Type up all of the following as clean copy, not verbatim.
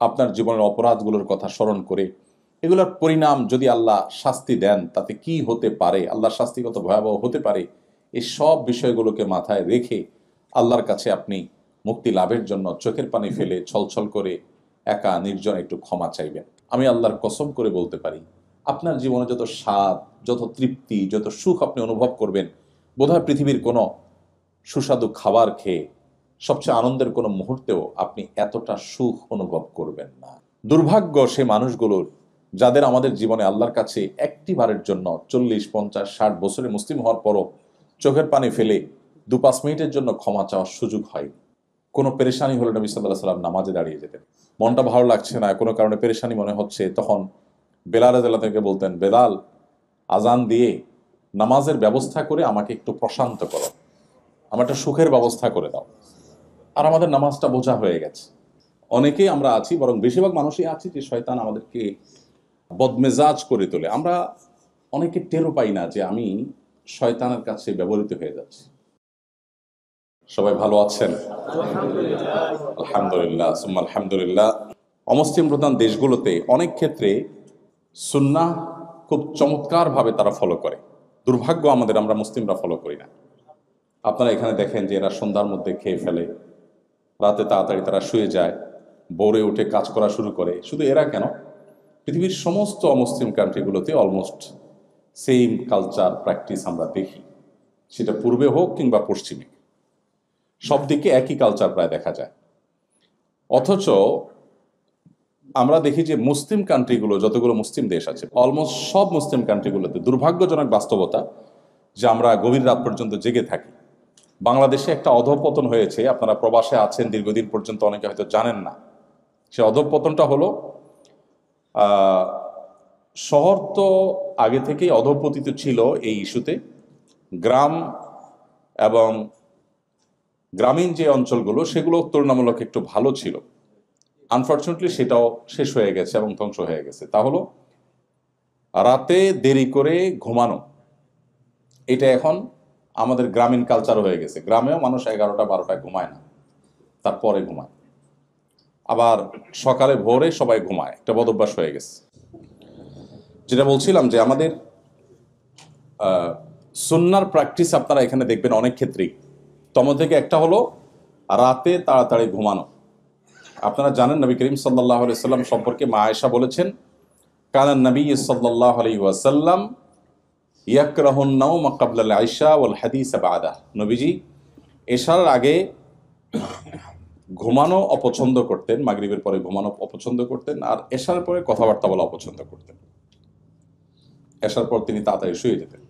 আপনার জীবনের অপরাধগুলোর কথা স্মরণ করে এগুলোর পরিণাম যদি আল্লাহ শাস্তি দেন তাতে কি হতে পারে, আল্লাহর শাস্তি কত ভয়াবহ হতে পারে, এই সব বিষয়গুলোকে মাথায় রেখে আল্লাহর কাছে আপনি মুক্তি লাভের জন্য চোখের পানি ফেলে ছলছল করে একা নির্জন একটু ক্ষমা চাইবেন। আমি আল্লাহর কসম করে বলতে পারি, আপনার জীবনে যত স্বাদ, যত তৃপ্তি, যত সুখ আপনি অনুভব করবেন, বোধহয় পৃথিবীর কোনো সুস্বাদু খাবার খেয়ে সবচেয়ে আনন্দের কোনো মুহূর্তেও আপনি এতটা সুখ অনুভব করবেন না। দুর্ভাগ্য সে মানুষগুলোর যাদের আমাদের জীবনে আল্লাহর কাছে একটিবারের জন্য 40, 50, 60 বছরে মুসলিম হওয়ার পরও চোখের পানি ফেলে 2-5 মিনিটের জন্য ক্ষমা চাওয়ার সুযোগ হয়। কোনো পেরেশানি হলে নবী সাল্লাল্লাহু আলাইহি ওয়াসাল্লাম নামাজে দাঁড়িয়ে যেতেন। মনটা ভালো লাগছে না, কোনো কারণে পেরেশানি মনে হচ্ছে, তখন বেলাল রাদিয়াল্লাহু তাআলা বলতেন, বেলাল, আজান দিয়ে নামাজের ব্যবস্থা করে আমাকে একটু প্রশান্ত করো, আমার একটা সুখের ব্যবস্থা করে দাও। আর আমাদের নামাজটা বোঝা হয়ে গেছে। অনেকেই আমরা আছি, বরং বেশিরভাগ মানুষই আছি যে শয়তান আমাদেরকে বদমেজাজ করে তোলে। আমরা অনেকে টেরও পাই না যে আমি শয়তানের কাছে ব্যবহৃত হয়ে যাচ্ছি। সবাই ভালো আছেন? আলহামদুলিল্লাহ, সুম্মা আলহামদুলিল্লাহ। অমুসলিম প্রধান দেশগুলোতে অনেক ক্ষেত্রে সুন্নাহ খুব চমৎকারভাবে তারা ফলো করে। দুর্ভাগ্য আমাদের, আমরা মুসলিমরা ফলো করি না। আপনারা এখানে দেখেন যে এরা সন্ধ্যার মধ্যে খেয়ে ফেলে, রাতে তাড়াতাড়ি তারা শুয়ে যায়, ভোরে উঠে কাজ করা শুরু করে। শুধু এরা কেন, পৃথিবীর সমস্ত অমুসলিম কান্ট্রিগুলোতে অলমোস্ট সেম কালচার প্র্যাকটিস আমরা দেখি, সেটা পূর্বে হোক কিংবা পশ্চিমে, সব দিকে একই কালচার প্রায় দেখা যায়। অথচ আমরা দেখি যে মুসলিম কান্ট্রিগুলো, যতগুলো মুসলিম দেশ আছে, অলমোস্ট সব মুসলিম কান্ট্রিগুলোতে দুর্ভাগ্যজনক বাস্তবতা যে আমরা গভীর রাত পর্যন্ত জেগে থাকি। বাংলাদেশে একটা অধঃপতন হয়েছে, আপনারা প্রবাসে আছেন দীর্ঘদিন পর্যন্ত, অনেকে হয়তো জানেন না। সে অধঃপতনটা হলো, শহর তো আগে থেকেই অধঃপতিত ছিল এই ইস্যুতে। গ্রাম এবং গ্রামীণ যে অঞ্চলগুলো সেগুলো তুলনামূলক একটু ভালো ছিল। আনফর্চুনেটলি সেটাও শেষ হয়ে গেছে এবং ধ্বংস হয়ে গেছে। তা হলো রাতে দেরি করে ঘুমানো। এটা এখন আমাদের গ্রামীণ কালচার হয়ে গেছে। গ্রামেও মানুষ 11টা 12টায় ঘুমায় না, তারপরে ঘুমায়। আবার সকালে ভোরে সবাই ঘুমায়, একটা বদভ্যাস হয়ে গেছে। যেটা বলছিলাম যে আমাদের সুন্নার প্র্যাকটিস আপনারা এখানে দেখবেন অনেক ক্ষেত্রেই। তম থেকে একটা হলো রাতে তাড়াতাড়ি ঘুমানো। আপনারা জানেন নবী করিম সাল্লাল্লাহু আলাইহি ওয়াসাল্লাম সম্পর্কে মা আয়েশা বলেছেন, কানান নবী সাল্লাল্লাহু আলাইহি ওয়াসাল্লাম ইয়াকরাহুন নাওম ক্বাবলা আল ইশা ওয়াল হাদিস বা'দা। নবীজি এশার আগে ঘুমানো অপছন্দ করতেন, মাগরিবের পরে ঘুমানো অপছন্দ করতেন, আর এশার পরে কথাবার্তা বলা অপছন্দ করতেন। এশার পর তিনি তাড়াতাড়ি শুয়ে যেতেন।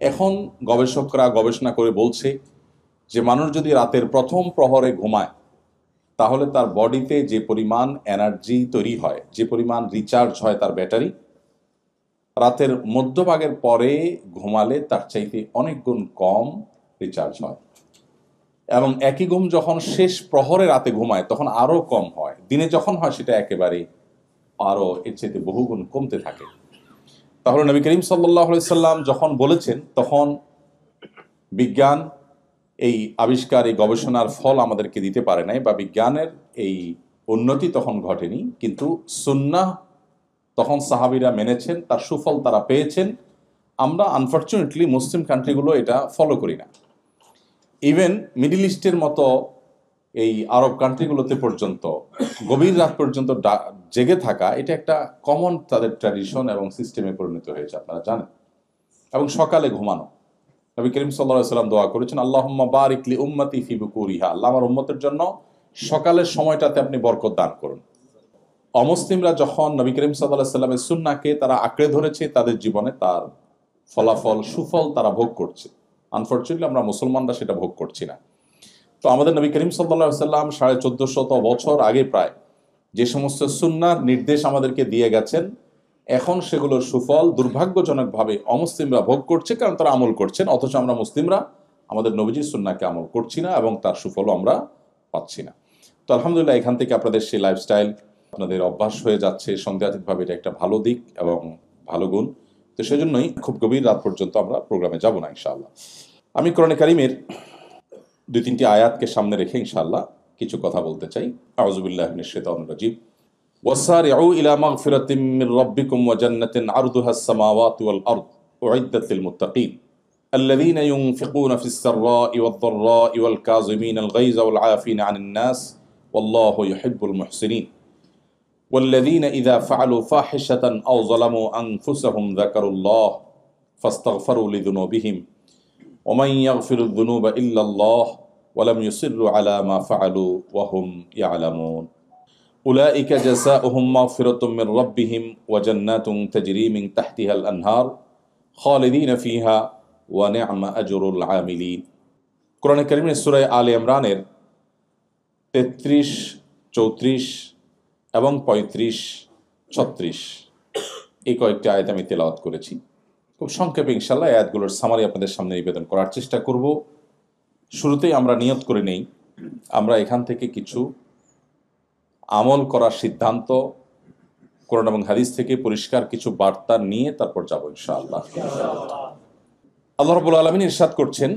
এখন গবেষকরা গবেষণা করে বলছে যে মানুষ যদি রাতের প্রথম প্রহরে ঘুমায় তাহলে তার বডিতে যে পরিমাণ এনার্জি তৈরি হয়, যে পরিমাণ রিচার্জ হয় তার ব্যাটারি, রাতের মধ্যভাগের পরে ঘুমালে তার চাইতে অনেক গুণ কম রিচার্জ হয়। এবং একই ঘুম যখন শেষ প্রহরে রাতে ঘুমায় তখন আরও কম হয়। দিনে যখন হয় সেটা একেবারে আরও এর চাইতে বহুগুণ কমতে থাকে। তাহলে নবী করিম সাল্লাল্লাহু আলাইহি সাল্লাম যখন বলেছেন, তখন বিজ্ঞান এই আবিষ্কার, এই গবেষণার ফল আমাদেরকে দিতে পারে নাই, বা বিজ্ঞানের এই উন্নতি তখন ঘটেনি। কিন্তু সুন্নাহ তখন সাহাবীরা মেনেছেন, তার সুফল তারা পেয়েছেন। আমরা আনফর্চুনেটলি মুসলিম কান্ট্রিগুলো এটা ফলো করি না। ইভেন মিডল ইস্টের মতো এই আরব কান্ট্রিগুলোতে পর্যন্ত গভীর রাত পর্যন্ত জেগে থাকা এটা একটা কমন তাদের ট্র্যাডিশন এবং সিস্টেমে পরিণত হয়েছে, আপনারা জানেন। এবং সকালে ঘুমানো, নবী করিম সাল্লাল্লাহু আলাইহি ওয়াসাল্লাম দোয়া করেছেন, আল্লাহুম্মা বারিক লি উম্মতি ফি বুকুরিহা, আল্লাহ আমার উম্মতের জন্য সকালের সময়টাতে আপনি বরকত দান করুন। অমুসলিমরা যখন নবী করিম সাল্লাল্লাহু আলাইহি ওয়াসাল্লামের সুন্নাহকে তারা আঁকড়ে ধরেছে, তাদের জীবনে তার ফলাফল, সুফল তারা ভোগ করছে। আনফর্চুনেটলি আমরা মুসলমানরা সেটা ভোগ করছি না। তো আমাদের নবী করিম সাল্লাল্লাহু আলাইহি ওয়াসাল্লাম 1450 বছর আগে প্রায় যে সমস্ত সুন্নাহর নির্দেশ আমাদেরকে দিয়ে গেছেন, এখন সেগুলোর সুফল দুর্ভাগ্যজনকভাবে অমুসলিমরা ভোগ করছে, কারণ তারা আমল করছেন। অথচ আমরা মুসলিমরা আমাদের নবীজির সুন্নাহকে আমল করছি না এবং তার সুফলও আমরা পাচ্ছি না। তো আলহামদুলিল্লাহ, এখান থেকে আপনাদের সেই লাইফস্টাইল আপনাদের অভ্যাস হয়ে যাচ্ছে সন্দেহাতীতভাবে, এটা একটা ভালো দিক এবং ভালো গুণ। তো সেজন্যই খুব গভীর রাত পর্যন্ত আমরা প্রোগ্রামে যাব না ইনশাআল্লাহ। আমি কোরআনে কারিমের 2-3টি আয়াতকে সামনে রেখে ইনশাআল্লাহ কিছু কথা বলতে চাই। আউযু বিল্লাহি মিনাশ শাইতানির রাজীম। ওয়াসারিউ ইলা মাগফিরাতিম মির রাব্বিকুম ওয়া জান্নাতিন আরদুহাস সামাওয়াতু ওয়াল আরদ উইদ্দাত লিল মুত্তাকিন الذين ينفقون في السراء والضراء والكاظمين الغيظ والعافين عن الناس والله يحب المحسنين والذين إذا فعلوا فاحشة أو ظلموا أنفسهم ذكروا الله فاستغفروا لذنوبهم ومن يغفر الذنوب إلا الله ولم يصروا على ما فعلوا وهم يعلمون أولئك جزاؤهم مغفرة من ربهم وجنات تجري من تحتها الأنهار خالدين فيها ونعم أجر العاملين কোরআন কারীমের সূরা আলে ইমরানের 33, 34 এবং 35, 36 এই কয়েকটি আয়াত আমি তেলাওয়াত করেছি। খুব সংক্ষেপে ইনশাআল্লাহ আয়াতগুলোর সামারি আপনাদের সামনে নিবেদন করার চেষ্টা করব। শুরুতেই আমরা নিয়ত করে নেই আমরা এখান থেকে কিছু আমল করার সিদ্ধান্ত কোরআন এবং হাদিস থেকে পরিষ্কার কিছু বার্তা নিয়ে তারপর যাব ইনশাআল্লাহ। আল্লাহ রাব্বুল আলামিন ইরশাদ করছেন,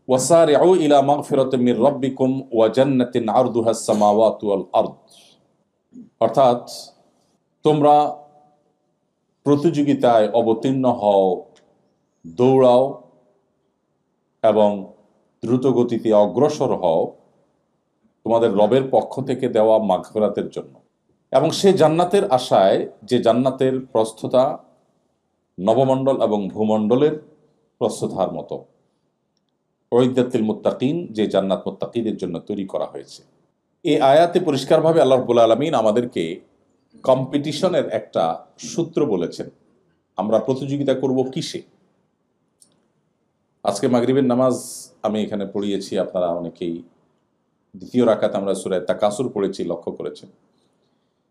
ওয়াসারিউ ইলা মাগফিরাতিম মির রাব্বিকুম ওয়া জান্নাতিন আরদুহাস সামাওয়াতু ওয়াল আরদ, অর্থাৎ তোমরা প্রতিযোগিতায় অবতীর্ণ হও, দৌড়াও এবং দ্রুত গতিতে অগ্রসর হও তোমাদের রবের পক্ষ থেকে দেওয়া মাগফিরাতের জন্য, এবং সে জান্নাতের আশায় যে জান্নাতের প্রস্থতা নবমণ্ডল এবং ভূমণ্ডলের প্রস্থতার মতো, উইদ্দাতিল মুত্তাকিন, যে জান্নাত মুত্তাকিদের জন্য তৈরি করা হয়েছে। এই আয়াতে পরিষ্কারভাবে আল্লাহ রাব্বুল আলামিন আমাদেরকে কম্পিটিশনের একটা সূত্র বলেছেন। আমরা প্রতিযোগিতা করব কিসে? আজকে মাগরিবের নামাজ আমি এখানে পড়িয়েছি, আপনারা অনেকেই দ্বিতীয় রাকাত আমরা সূরা তাকাসুর পড়েছি, লক্ষ্য করেছেন।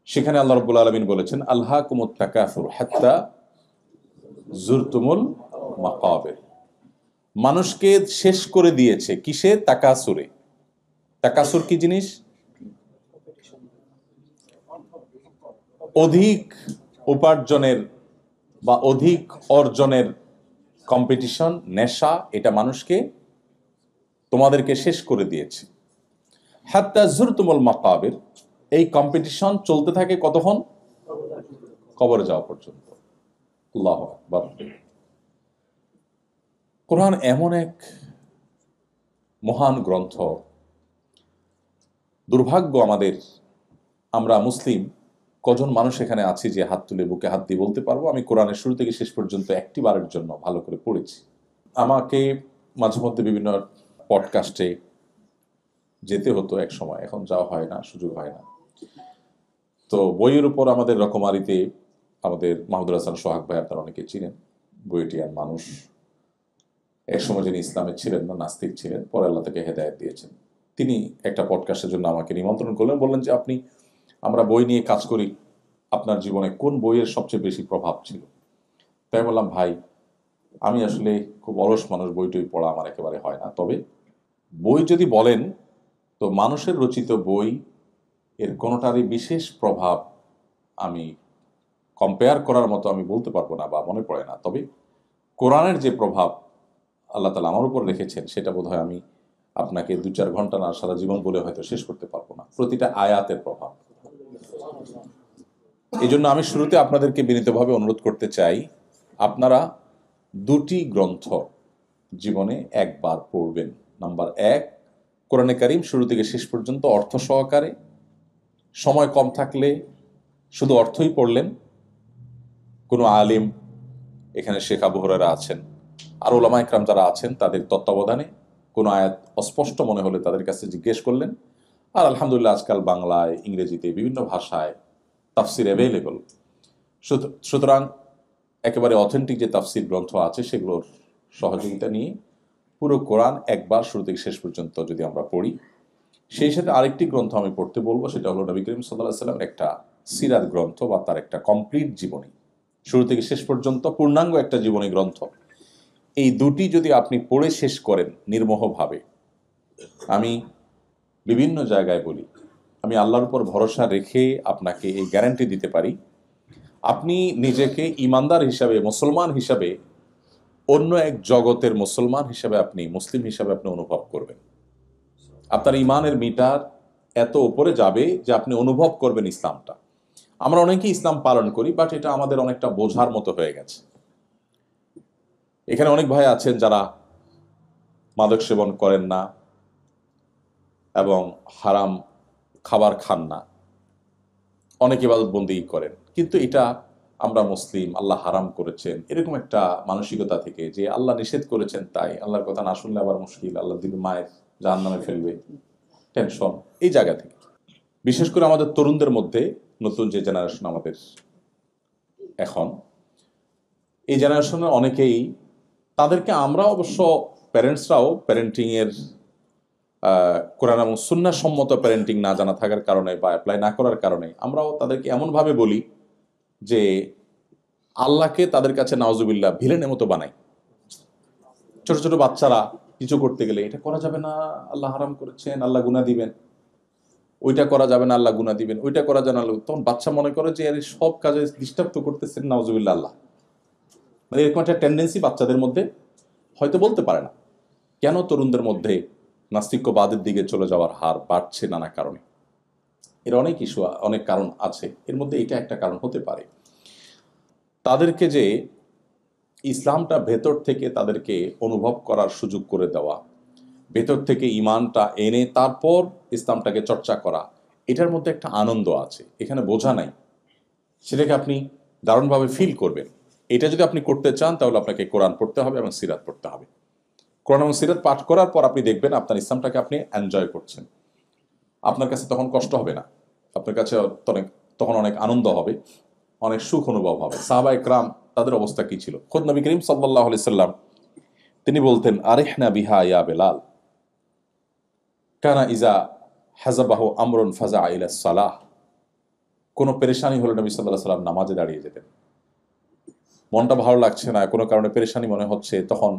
সেখানে আল্লাহ রাব্বুল আলামিন বলেছেন, আলহাকুমুত তাকাসুর হাত্তা জুরতুমুল মাকাবির, মানুষকে শেষ করে দিয়েছে কিসে? তাকাসুরে। তাকাসুর কি জিনিস? অধিক উপার্জনের বা অধিক অর্জনের কম্পিটিশন, নেশা, এটা মানুষকে তোমাদেরকে শেষ করে দিয়েছে। হাত্তা জুরতুমুল মাকাবির, এই কম্পিটিশন চলতে থাকে কতক্ষণ? কবরে যাওয়া পর্যন্ত। আল্লাহু আকবার। কোরআন এমন এক মহান গ্রন্থ, দুর্ভাগ্য আমাদের, আমরা মুসলিম কজন মানুষ এখানে আছি যে হাত তুলে বুকে হাত দিয়ে বলতে পারবো আমি কোরআনের শুরু থেকে শেষ পর্যন্ত একটি বারের জন্য ভালো করে পড়েছি। আমাকে মাঝে মধ্যে বিভিন্ন পডকাস্টে যেতে হতো এক সময়, এখন যাওয়া হয় না, সুযোগ হয় না। তো বইয়ের উপর আমাদের রকমারিতে আমাদের মাহমুদুল হাসান সোহাগ ভাই, আপনারা অনেকে চিনেন, বইটিয়ান মানুষ, একসময় যিনি ইসলামের ছিলেন না, নাস্তিক ছিলেন, পরে আল্লাহ তাকে হেদায়েত দিয়েছেন। তিনি একটা পডকাস্টের জন্য আমাকে নিমন্ত্রণ করলেন, বললেন যে আপনি, আমরা বই নিয়ে কাজ করি, আপনার জীবনে কোন বইয়ের সবচেয়ে বেশি প্রভাব ছিল? তাই বললাম, ভাই আমি আসলে খুব অলস মানুষ, বই টই পড়া আমার একেবারে হয় না। তবে বই যদি বলেন তো মানুষের রচিত বই এর কোনোটারই বিশেষ প্রভাব আমি কম্পেয়ার করার মতো আমি বলতে পারবো না বা মনে পড়ে না। তবে কোরআনের যে প্রভাব আল্লাহ তাআলা আমার উপর রেখেছেন সেটা বোধহয় আমি আপনাকে 2-4 ঘন্টা না সারা জীবন বলে হয়তো শেষ করতে পারবো না, প্রতিটা আয়াতের প্রভাব। এই জন্য আমি শুরুতে আপনাদেরকে বিনীতভাবে অনুরোধ করতে চাই, আপনারা 2টি গ্রন্থ জীবনে একবার পড়বেন। নাম্বার 1, কোরআনে কারীম শুরু থেকে শেষ পর্যন্ত অর্থ সহকারে, সময় কম থাকলে শুধু অর্থই পড়লেন। কোনো আলিম, এখানে শেখ আবু হুরায়রা আছেন, আর উলামা ইকরাম যারা আছেন তাদের তত্ত্বাবধানে কোনো আয়াত অস্পষ্ট মনে হলে তাদের কাছে জিজ্ঞেস করলেন। আর আলহামদুলিল্লাহ আজকাল বাংলায়, ইংরেজিতে, বিভিন্ন ভাষায় তাফসির অ্যাভেলেবল। সুতরাং একেবারে অথেন্টিক যে তাফসির গ্রন্থ আছে সেগুলোর সহযোগিতা নিয়ে পুরো কোরআন একবার শুরু থেকে শেষ পর্যন্ত যদি আমরা পড়ি। সেই সাথে আরেকটি গ্রন্থ আমি পড়তে বলবো, সেটা হলো নবী করিম সাল্লাল্লাহু আলাইহি ওয়াসাল্লামের একটা সিরাত গ্রন্থ বা তার একটা কমপ্লিট জীবনী, শুরু থেকে শেষ পর্যন্ত পূর্ণাঙ্গ একটা জীবনী গ্রন্থ। এই 2টি যদি আপনি পড়ে শেষ করেন নির্মোহভাবে, আমি বিভিন্ন জায়গায় বলি, আমি আল্লাহর উপর ভরসা রেখে আপনাকে এই গ্যারান্টি দিতে পারি, আপনি নিজেকে ইমানদার হিসাবে, মুসলমান হিসাবে, অন্য এক জগতের মুসলমান হিসাবে, আপনি মুসলিম হিসাবে আপনি অনুভব করবেন। আপনার ইমানের মিটার এত উপরে যাবে যে আপনি অনুভব করবেন ইসলামটা। আমরা অনেকেই ইসলাম পালন করি, বাট এটা আমাদের অনেকটা বোঝার মতো হয়ে গেছে। এখানে অনেক ভাই আছেন যারা মাদক সেবন করেন না এবং হারাম খাবার খান না, অনেক ইবাদতবন্দি করেন, কিন্তু এটা আমরা মুসলিম, আল্লাহ হারাম করেছেন, এরকম একটা মানসিকতা থেকে, যে আল্লাহ নিষেধ করেছেন তাই আল্লাহর কথা না শুনলে আবার মুশকিল, আল্লাহ দিলে মায়ের জাহান্নামে ফেলবে, টেনশন, এই জায়গা থেকে বিশেষ করে আমাদের তরুণদের মধ্যে, নতুন যে জেনারেশন আমাদের এখন, এই জেনারেশনের অনেকেই, তাদেরকে আমরা অবশ্য প্যারেন্টসরাও প্যারেন্টিং এর কোরআন এবং সুন্নাহ সম্মত প্যারেন্টিং না জানা থাকার কারণে বা অ্যাপ্লাই না করার কারণে আমরাও তাদেরকে এমনভাবে বলি যে আল্লাহকে তাদের কাছে নাউজুবিল্লাহ ভিলেনের মতো বানাই। ছোট ছোট বাচ্চারা কিছু করতে গেলে এটা করা যাবে না, আল্লাহ হারাম করেছেন, আল্লাহ গুনাহ দিবেন, ওইটা করা যাবে না, আল্লাহ গুনাহ দিবেন, ওইটা করা যাবে না, তখন বাচ্চা মনে করে যে আরে সব কাজে ডিস্টার্ব তো করতেছেন নাউজুবিল্লাহ আল্লাহ। মানে এরকম একটা টেন্ডেন্সি বাচ্চাদের মধ্যে, হয়তো বলতে পারে না কেন তরুণদের মধ্যে নাস্তিক্যবাদের দিকে চলে যাওয়ার হার বাড়ছে নানা কারণে। এর অনেক ইস্যু, অনেক কারণ আছে, এর মধ্যে এটা একটা কারণ হতে পারে। তাদেরকে যে ইসলামটা ভেতর থেকে তাদেরকে অনুভব করার সুযোগ করে দেওয়া, ভেতর থেকে ইমানটা এনে তারপর ইসলামটাকে চর্চা করা, এটার মধ্যে একটা আনন্দ আছে, এখানে বোঝা নাই, সেটাকে আপনি দারুণভাবে ফিল করবেন। এটা যদি আপনি করতে চান তাহলে আপনাকে কোরআন পড়তে হবে এবং সিরাত পড়তে হবে। কোরআন এবং সিরাত পাঠ করার পর আপনি দেখবেন আপনার ইসলামটাকে আপনি এনজয় করছেন, আপনার কাছে তখন কষ্ট হবে না, আপনার কাছে তখন অনেক আনন্দ হবে, অনেক সুখ অনুভব হবে। সাহাবা ইকরাম তাদের অবস্থা কি ছিল? খোদ নবী করিম সাল্লাল্লাহু আলাইহি সাল্লাম তিনি বলতেন, আরিহনা বিহা ইয়া বেলাল, কানা ইজা হাজাবাহু আমরুন ফাজা ইলা সালাহ। কোনো পেরেশানি হলে নবী সাল্লাল্লাহু আলাইহি সাল্লাম নামাজে দাঁড়িয়ে যেতেন। মনটা ভালো লাগছে না, কোনো কারণে পেরেশানি মনে হচ্ছে, তখন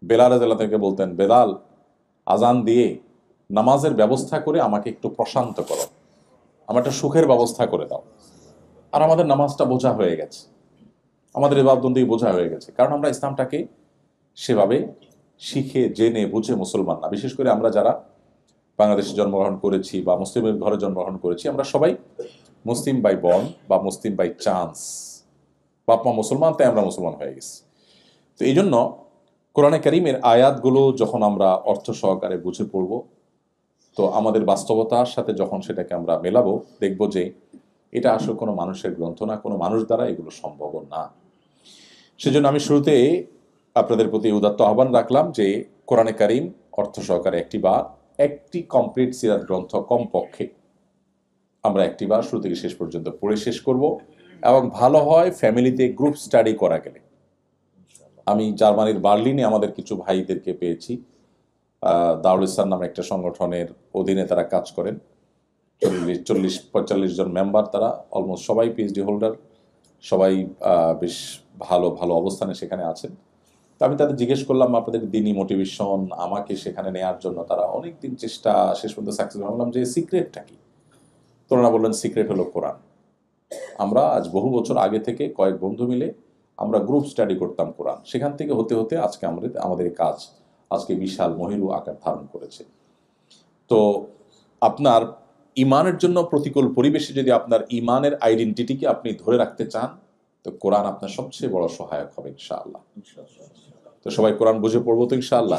বেলাল রাদিয়াল্লাহু তাআলাকে বলতেন, বেলাল আজান দিয়ে নামাজের ব্যবস্থা করে আমাকে একটু প্রশান্ত করো, আমার একটা সুখের ব্যবস্থা করে দাও। আর আমাদের নামাজটা বোঝা হয়ে গেছে, আমাদের ইবাদতবন্দি বোঝা হয়ে গেছে, কারণ আমরা ইসলামটাকে সেভাবে শিখে জেনে বুঝে মুসলমান না। বিশেষ করে আমরা যারা বাংলাদেশে জন্মগ্রহণ করেছি বা মুসলিমের ঘরে জন্মগ্রহণ করেছি, আমরা সবাই মুসলিম বাই বর্ন বা মুসলিম বাই চান্স, বাপ মা মুসলমান তাই আমরা মুসলমান হয়ে গেছি। তো এই জন্য কোরআনে কারীমের আয়াতগুলো যখন আমরা অর্থ সহকারে বুঝে পড়ব, তো আমাদের বাস্তবতার সাথে যখন সেটাকে আমরা মেলাবো, দেখব যে এটা আসলে কোনো মানুষের গ্রন্থ না, কোনো মানুষ দ্বারা এগুলো সম্ভব না। সেজন্য আমি শুরুতে আপনাদের প্রতি উদাত্ত আহ্বান রাখলাম যে কোরআনে কারীম অর্থ সহকারে একটি কমপ্লিট সিরাত গ্রন্থ কমপক্ষে আমরা একটিবার শুরু থেকে শেষ পর্যন্ত পড়ে শেষ করব, এবং ভালো হয় ফ্যামিলিতে গ্রুপ স্টাডি করা গেলে। আমি জার্মানির বার্লিনে আমাদের কিছু ভাইদেরকে পেয়েছি, দারুল ইসলাম নামে একটা সংগঠনের অধীনে তারা কাজ করেন, 40-45 জন মেম্বার, তারা অলমোস্ট সবাই পিএইচডি হোল্ডার, সবাই বেশ ভালো ভালো অবস্থানে সেখানে আছেন। তো আমি তাদের জিজ্ঞেস করলাম আপনাদের দিনই মোটিভেশন, আমাকে সেখানে নেওয়ার জন্য তারা অনেক দিন চেষ্টা, শেষ পর্যন্ত সাকসেস। বললাম যে সিক্রেটটা কি? তোরা বললেন সিক্রেট হলো কোরআন। আমরা আজ বহু বছর আগে থেকে কয়েক বন্ধু মিলে আমরা গ্রুপ স্টাডি করতাম কোরআন, সেখান থেকে হতে হতে আজকে আমাদের কাজ আজকে বিশাল মহিরু আকার ধারণ করেছে। তো আপনার ইমানের জন্য প্রতিকূল পরিবেশে যদি আপনার ইমানের আইডেন্টিটিকে আপনি ধরে রাখতে চান, তো কোরআন আপনার সবচেয়ে বড় সহায়ক হবে ইনশাআল্লাহ। তো সবাই কোরআন বুঝে পড়বো তো ইনশাআল্লাহ।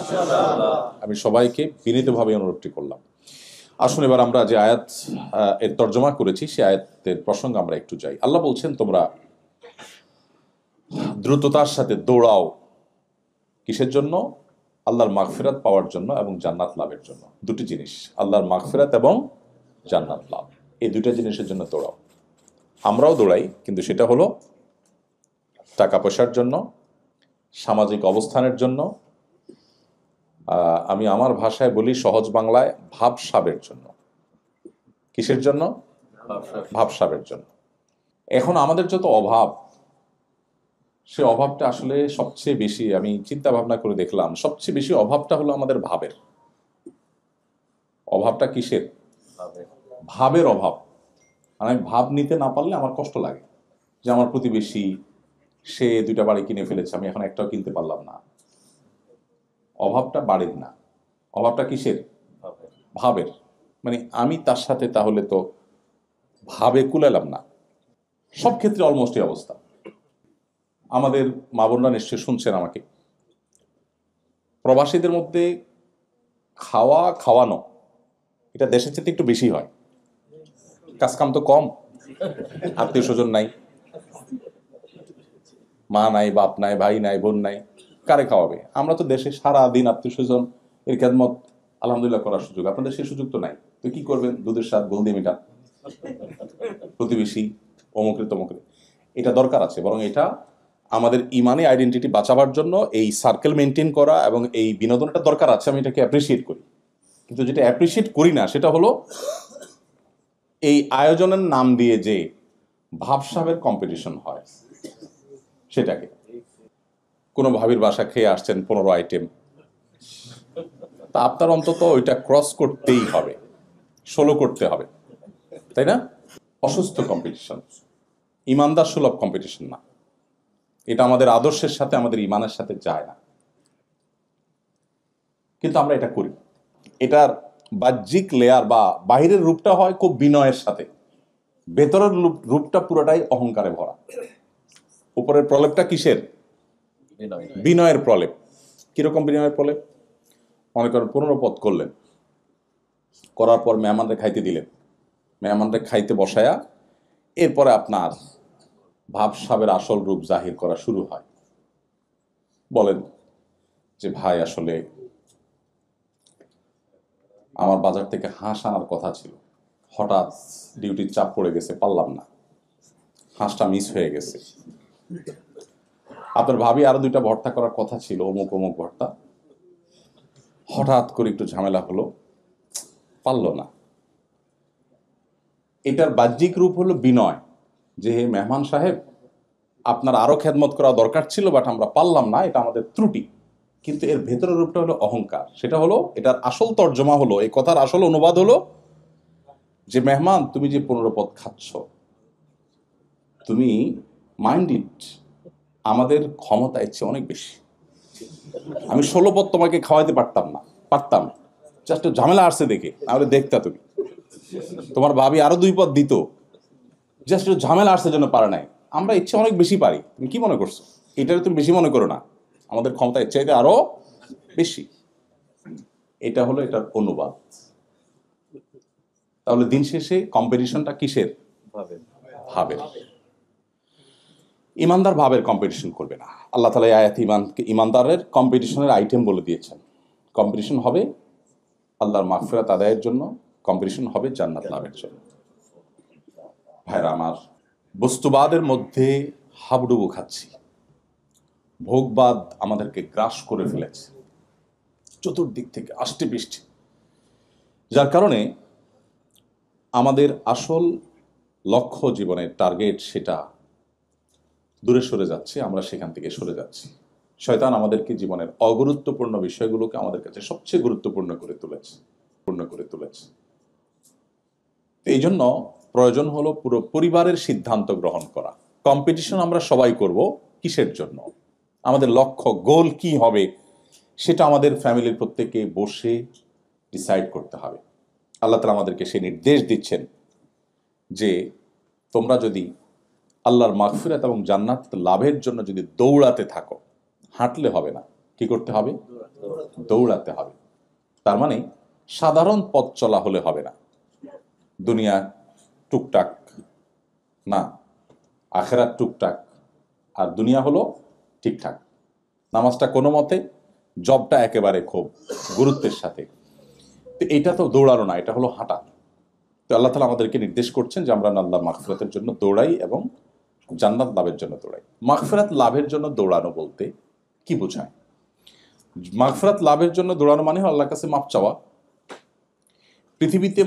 আমি সবাইকে বিনীতভাবে অনুরোধটি করলাম। আসুন এবার আমরা যে আয়াত এর তর্জমা করেছি সে আয়াতের প্রসঙ্গে আমরা একটু যাই। আল্লাহ বলছেন, তোমরা দ্রুততার সাথে দৌড়াও, কিসের জন্য? আল্লাহর মাগফিরাত পাওয়ার জন্য এবং জান্নাত লাভের জন্য। দুটি জিনিস, আল্লাহর মাগফিরাত এবং জান্নাত লাভ, এই দুইটা জিনিসের জন্য দৌড়াও। আমরাও দৌড়াই, কিন্তু সেটা হলো টাকা পয়সার জন্য, সামাজিক অবস্থানের জন্য, আমি আমার ভাষায় বলি সহজ বাংলায় ভাবসাবের জন্য। কিসের জন্য? ভাবসাবের জন্য। এখন আমাদের যত অভাব, সে অভাবটা আসলে সবচেয়ে বেশি, আমি চিন্তা ভাবনা করে দেখলাম, সবচেয়ে বেশি অভাবটা হলো আমাদের ভাবের অভাবটা। কিসের? ভাবের অভাব। আমি ভাব নিতে না পারলে আমার কষ্ট লাগে, যে আমার প্রতিবেশী সে 2টা বাড়ি কিনে ফেলেছে, আমি এখন একটাও কিনতে পারলাম না। অভাবটা বাড়ির না, অভাবটা কিসের? ভাবের। মানে আমি তার সাথে তাহলে তো ভাবে কুলালাম না, সব ক্ষেত্রে অলমোস্ট এই অবস্থা। আমাদের মা বোনরা নিশ্চয়ই শুনছেন আমাকে, প্রবাসীদের মধ্যে খাওয়ানো এটা দেশের চেয়ে একটু বেশি হয়। কাজকাম তো কম, আত্মীয় স্বজন নাই, মা নাই, বাপ নাই, ভাই নাই, বোন নাই, কারে খাওয়াবে? আমরা তো দেশে সারা দিন আত্মীয় স্বজন এর খেদমত আলহামদুলিল্লাহ করার সুযোগ, আপনাদের সেই সুযোগ তো নাই। তো কি করবেন? দুধের স্বাদ গোল দিয়ে মেটা, প্রতিবেশী অমুকরে তমুকরে। এটা দরকার আছে, বরং এটা আমাদের ইমানি আইডেন্টিটি বাঁচাবার জন্য এই সার্কেল মেনটেন করা এবং এই বিনোদনটা দরকার আছে, আমি এটাকে অ্যাপ্রিসিয়েট করি। কিন্তু যেটা অ্যাপ্রিসিয়েট করি না সেটা হলো এই আয়োজনের নাম দিয়ে যে ভাবসাবের কম্পিটিশন হয়, সেটাকে। কোনো ভাবির বাসা খেয়ে আসছেন 15 আইটেম, তা আপনার অন্তত ওইটা ক্রস করতেই হবে, 16 করতে হবে, তাই না? অসুস্থ কম্পিটিশন, ইমানদার সুলভ কম্পিটিশন না। এটা আমাদের আদর্শের সাথে, আমাদের ইমানের সাথে যায় না, কিন্তু আমরা এটা করি। এটার বাহ্যিক লেয়ার বা বাহিরের রূপটা হয় খুব বিনয়ের সাথে, ভেতরের রূপটা পুরোটাই অহংকারে ভরা। উপরের প্রলেপটা কিসের? বিনয়ের প্রলেপ। কিরকম বিনয়ের প্রলেপ? মনে করেন 15 পদ করলেন, করার পর মেহমানদের খাইতে দিলেন, মেহমানদের খাইতে বসায়া এরপরে আপনার ভাবসাবের আসল রূপ জাহির করা শুরু হয়। বলেন যে ভাই আসলে আমার বাজার থেকে হাঁস আনার কথা ছিল, হঠাৎ ডিউটির চাপ পড়ে গেছে, পারলাম না, হাঁসটা মিস হয়ে গেছে। আপনার ভাবি আরো 2টা ভর্তা করার কথা ছিল, অমুক অমুক ভর্তা, হঠাৎ করে একটু ঝামেলা হলো, পারল না। এটার বাহ্যিক রূপ হলো বিনয়, যে হে মেহমান সাহেব, আপনার আরো খেদমত করা দরকার ছিল, বাট আমরা পারলাম না, এটা আমাদের ত্রুটি। কিন্তু এর ভেতরের রূপটা হলো অহংকার। সেটা হলো, এটার আসল তর্জমা হলো, এই কথার আসল অনুবাদ হলো যে মেহমান, তুমি যে 15 পদ খাচ্ছ, তুমি মাইন্ড ইট, আমাদের ক্ষমতা ইচ্ছে অনেক বেশি। আমি 16 পদ তোমাকে খাওয়াইতে পারতাম, জাস্ট ঝামেলা আসছে দেখে, তাহলে দেখতা তুমি। তোমার ভাবি আরো 2 পদ দিত, জাস্ট ঝামেলা আসছে জন্য পারে নাই। আমরা ইচ্ছে অনেক বেশি পারি, তুমি কি মনে করছো? এটারে তুমি বেশি মনে করো না, আমাদের ক্ষমতা ইচ্ছে আরো বেশি। এটা হলো এটার অনুবাদ। তাহলে দিন শেষে কম্পিটিশনটা কিসের? ভাবের। ইমানদার ভাবের কম্পিটিশন করবে না। আল্লাহ তাআলা এই আয়াতে ইমানদারের কম্পিটিশনের আইটেম বলে দিয়েছেন। কম্পিটিশন হবে আল্লাহর মাগফিরাত আদায়ের জন্য, কম্পিটিশন হবে জান্নাত লাভের জন্য। ভাইরা আমার, বস্তুবাদের মধ্যে হাবুডুবু খাচ্ছি, ভোগবাদ আমাদেরকে গ্রাস করে ফেলেছে চতুর্দিক থেকে আষ্টে পৃষ্ঠে, যার কারণে আমাদের আসল লক্ষ্য, জীবনের টার্গেট, সেটা দূরে সরে যাচ্ছে, আমরা সেখান থেকে সরে যাচ্ছি। শয়তান আমাদেরকে জীবনের অগুরুত্বপূর্ণ বিষয়গুলোকে আমাদের কাছে সবচেয়ে গুরুত্বপূর্ণ করে তুলেছে। এই জন্য প্রয়োজন হলো পুরো পরিবারের সিদ্ধান্ত গ্রহণ করা। কম্পিটিশন আমরা সবাই করব, কিসের জন্য? আমাদের লক্ষ্য, গোল কি হবে, সেটা আমাদের ফ্যামিলির প্রত্যেকে বসে ডিসাইড করতে হবে। আল্লাহ তাআলা আমাদেরকে সেই নির্দেশ দিচ্ছেন যে তোমরা যদি আল্লাহর মাগফিরাত এবং জান্নাত লাভের জন্য যদি দৌড়াতে থাকো, হাঁটলে হবে না, কি করতে হবে? দৌড়াতে হবে। তার মানে সাধারণ পথ চলা হলে হবে না, দুনিয়া টুকটাক না, আখেরাত টুকটাক, আর দুনিয়া হলো ঠিকঠাক। নামাজটা কোনো মতে, জবটা একেবারে খুব গুরুত্বের সাথে। তো এটা তো দৌড়ানো না, এটা হলো হাঁটা। তো আল্লাহ তাআলা আমাদেরকে নির্দেশ করছেন যে আমরা আল্লাহর মাগফিরাতের জন্য দৌড়াই এবং জান্নাত লাভের জন্য দৌড়াই। মাগফিরাত লাভের জন্য দৌড়ানো বলতে কি বোঝায়? মাগফিরাত লাভের জন্য দৌড়ানো মানে আল্লাহর কাছে মাপ চাওয়া। পৃথিবীতে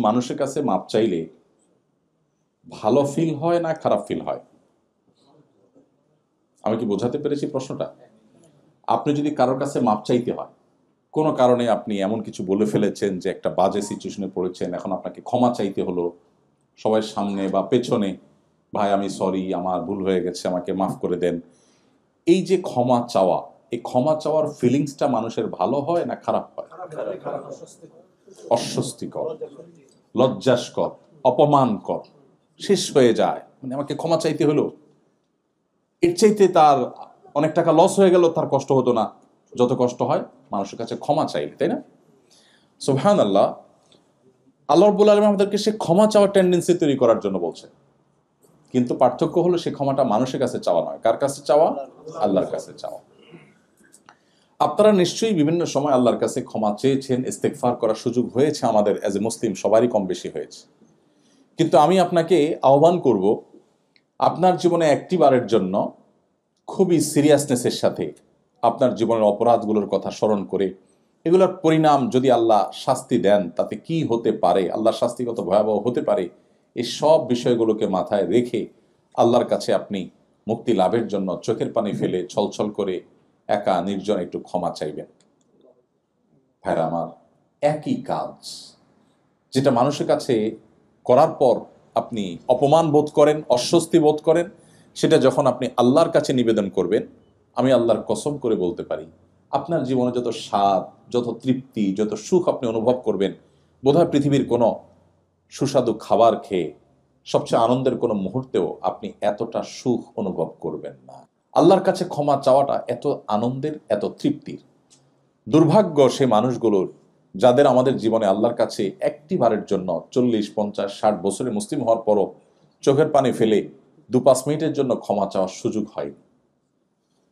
মানুষের কাছে মাপ চাইলে ভালো ফিল হয় না খারাপ ফিল হয়? আমি কি বোঝাতে পেরেছি প্রশ্নটা? আপনি যদি কারোর কাছে মাপ চাইতে হয়, কোনো কারণে আপনি এমন কিছু বলে ফেলেছেন যে একটা বাজে সিচুয়েশনে পড়েছেন, এখন আপনাকে ক্ষমা চাইতে হলো সবার সামনে বা পেছনে, ভাই আমি সরি, আমার ভুল হয়ে গেছে, আমাকে মাফ করে দেন। এই যে ক্ষমা চাওয়া, এই ক্ষমা চাওয়ার ফিলিংসটা মানুষের ভালো হয় না খারাপ হয়? অস্বস্তিকর, লজ্জাস্কর, অপমানকর। শেষ হয়ে যায়, মানে আমাকে ক্ষমা চাইতে হলো, এর চাইতে তার অনেক টাকা লস হয়ে গেল, তার কষ্ট হতো না যত কষ্ট হয় মানুষের কাছে ক্ষমা চাইলে, তাই না? সুবহানাল্লাহ। আল্লাহ রাব্বুল আলামিন আমাদেরকে সে ক্ষমা চাওয়ার টেন্ডেন্সি তৈরি করার জন্য বলছে, কিন্তু পার্থক্য হলো সে ক্ষমাটা মানুষের কাছে চাওয়া নয়। কার কাছে চাওয়া? আল্লাহর কাছে চাওয়া। আপনারা নিশ্চয়ই বিভিন্ন সময় আল্লাহর কাছে ক্ষমা চেয়েছেন, ইস্তেগফার করার সুযোগ হয়েছে আমাদের এজ এ মুসলিম, সবারই কম বেশি হয়েছে। কিন্তু আমি আপনাকে আহ্বান করব, আপনার জীবনে একটি বারের জন্য খুবই সিরিয়াসনেসের সাথে আপনার জীবনের অপরাধগুলোর কথা স্মরণ করে এগুলোর পরিণাম যদি আল্লাহ শাস্তি দেন তাতে কি হতে পারে, আল্লাহর শাস্তি কত ভয়াবহ হতে পারে, এই সব বিষয়গুলোকে মাথায় রেখে আল্লাহর কাছে আপনি মুক্তি লাভের জন্য চোখের পানি ফেলে ছলছল করে একা নির্জন একটু ক্ষমা চাইবেন। ভাইরা আমার, একই কাজ যেটা মানুষের কাছে করার পর আপনি অপমান বোধ করেন, অস্বস্তি বোধ করেন, সেটা যখন আপনি আল্লাহর কাছে নিবেদন করবেন, আমি আল্লাহর কসম করে বলতে পারি আপনার জীবনে যত স্বাদ, যত তৃপ্তি, যত সুখ আপনি অনুভব করবেন, বোধহয় পৃথিবীর কোনো সুস্বাদু খাবার খেয়ে সবচেয়ে আনন্দের কোনো মুহূর্তেও আপনি এতটা সুখ অনুভব করবেন না। আল্লাহর কাছে ক্ষমা চাওয়াটা এত আনন্দের, এত তৃপ্তির। দুর্ভাগ্য সে মানুষগুলোর যাদের আমাদের জীবনে আল্লাহর কাছে একটি বারের জন্য 40, 50, 60 বছরে মুসলিম হওয়ার পরও চোখের পানি ফেলে 2-5 মিনিটের জন্য ক্ষমা চাওয়ার সুযোগ হয়।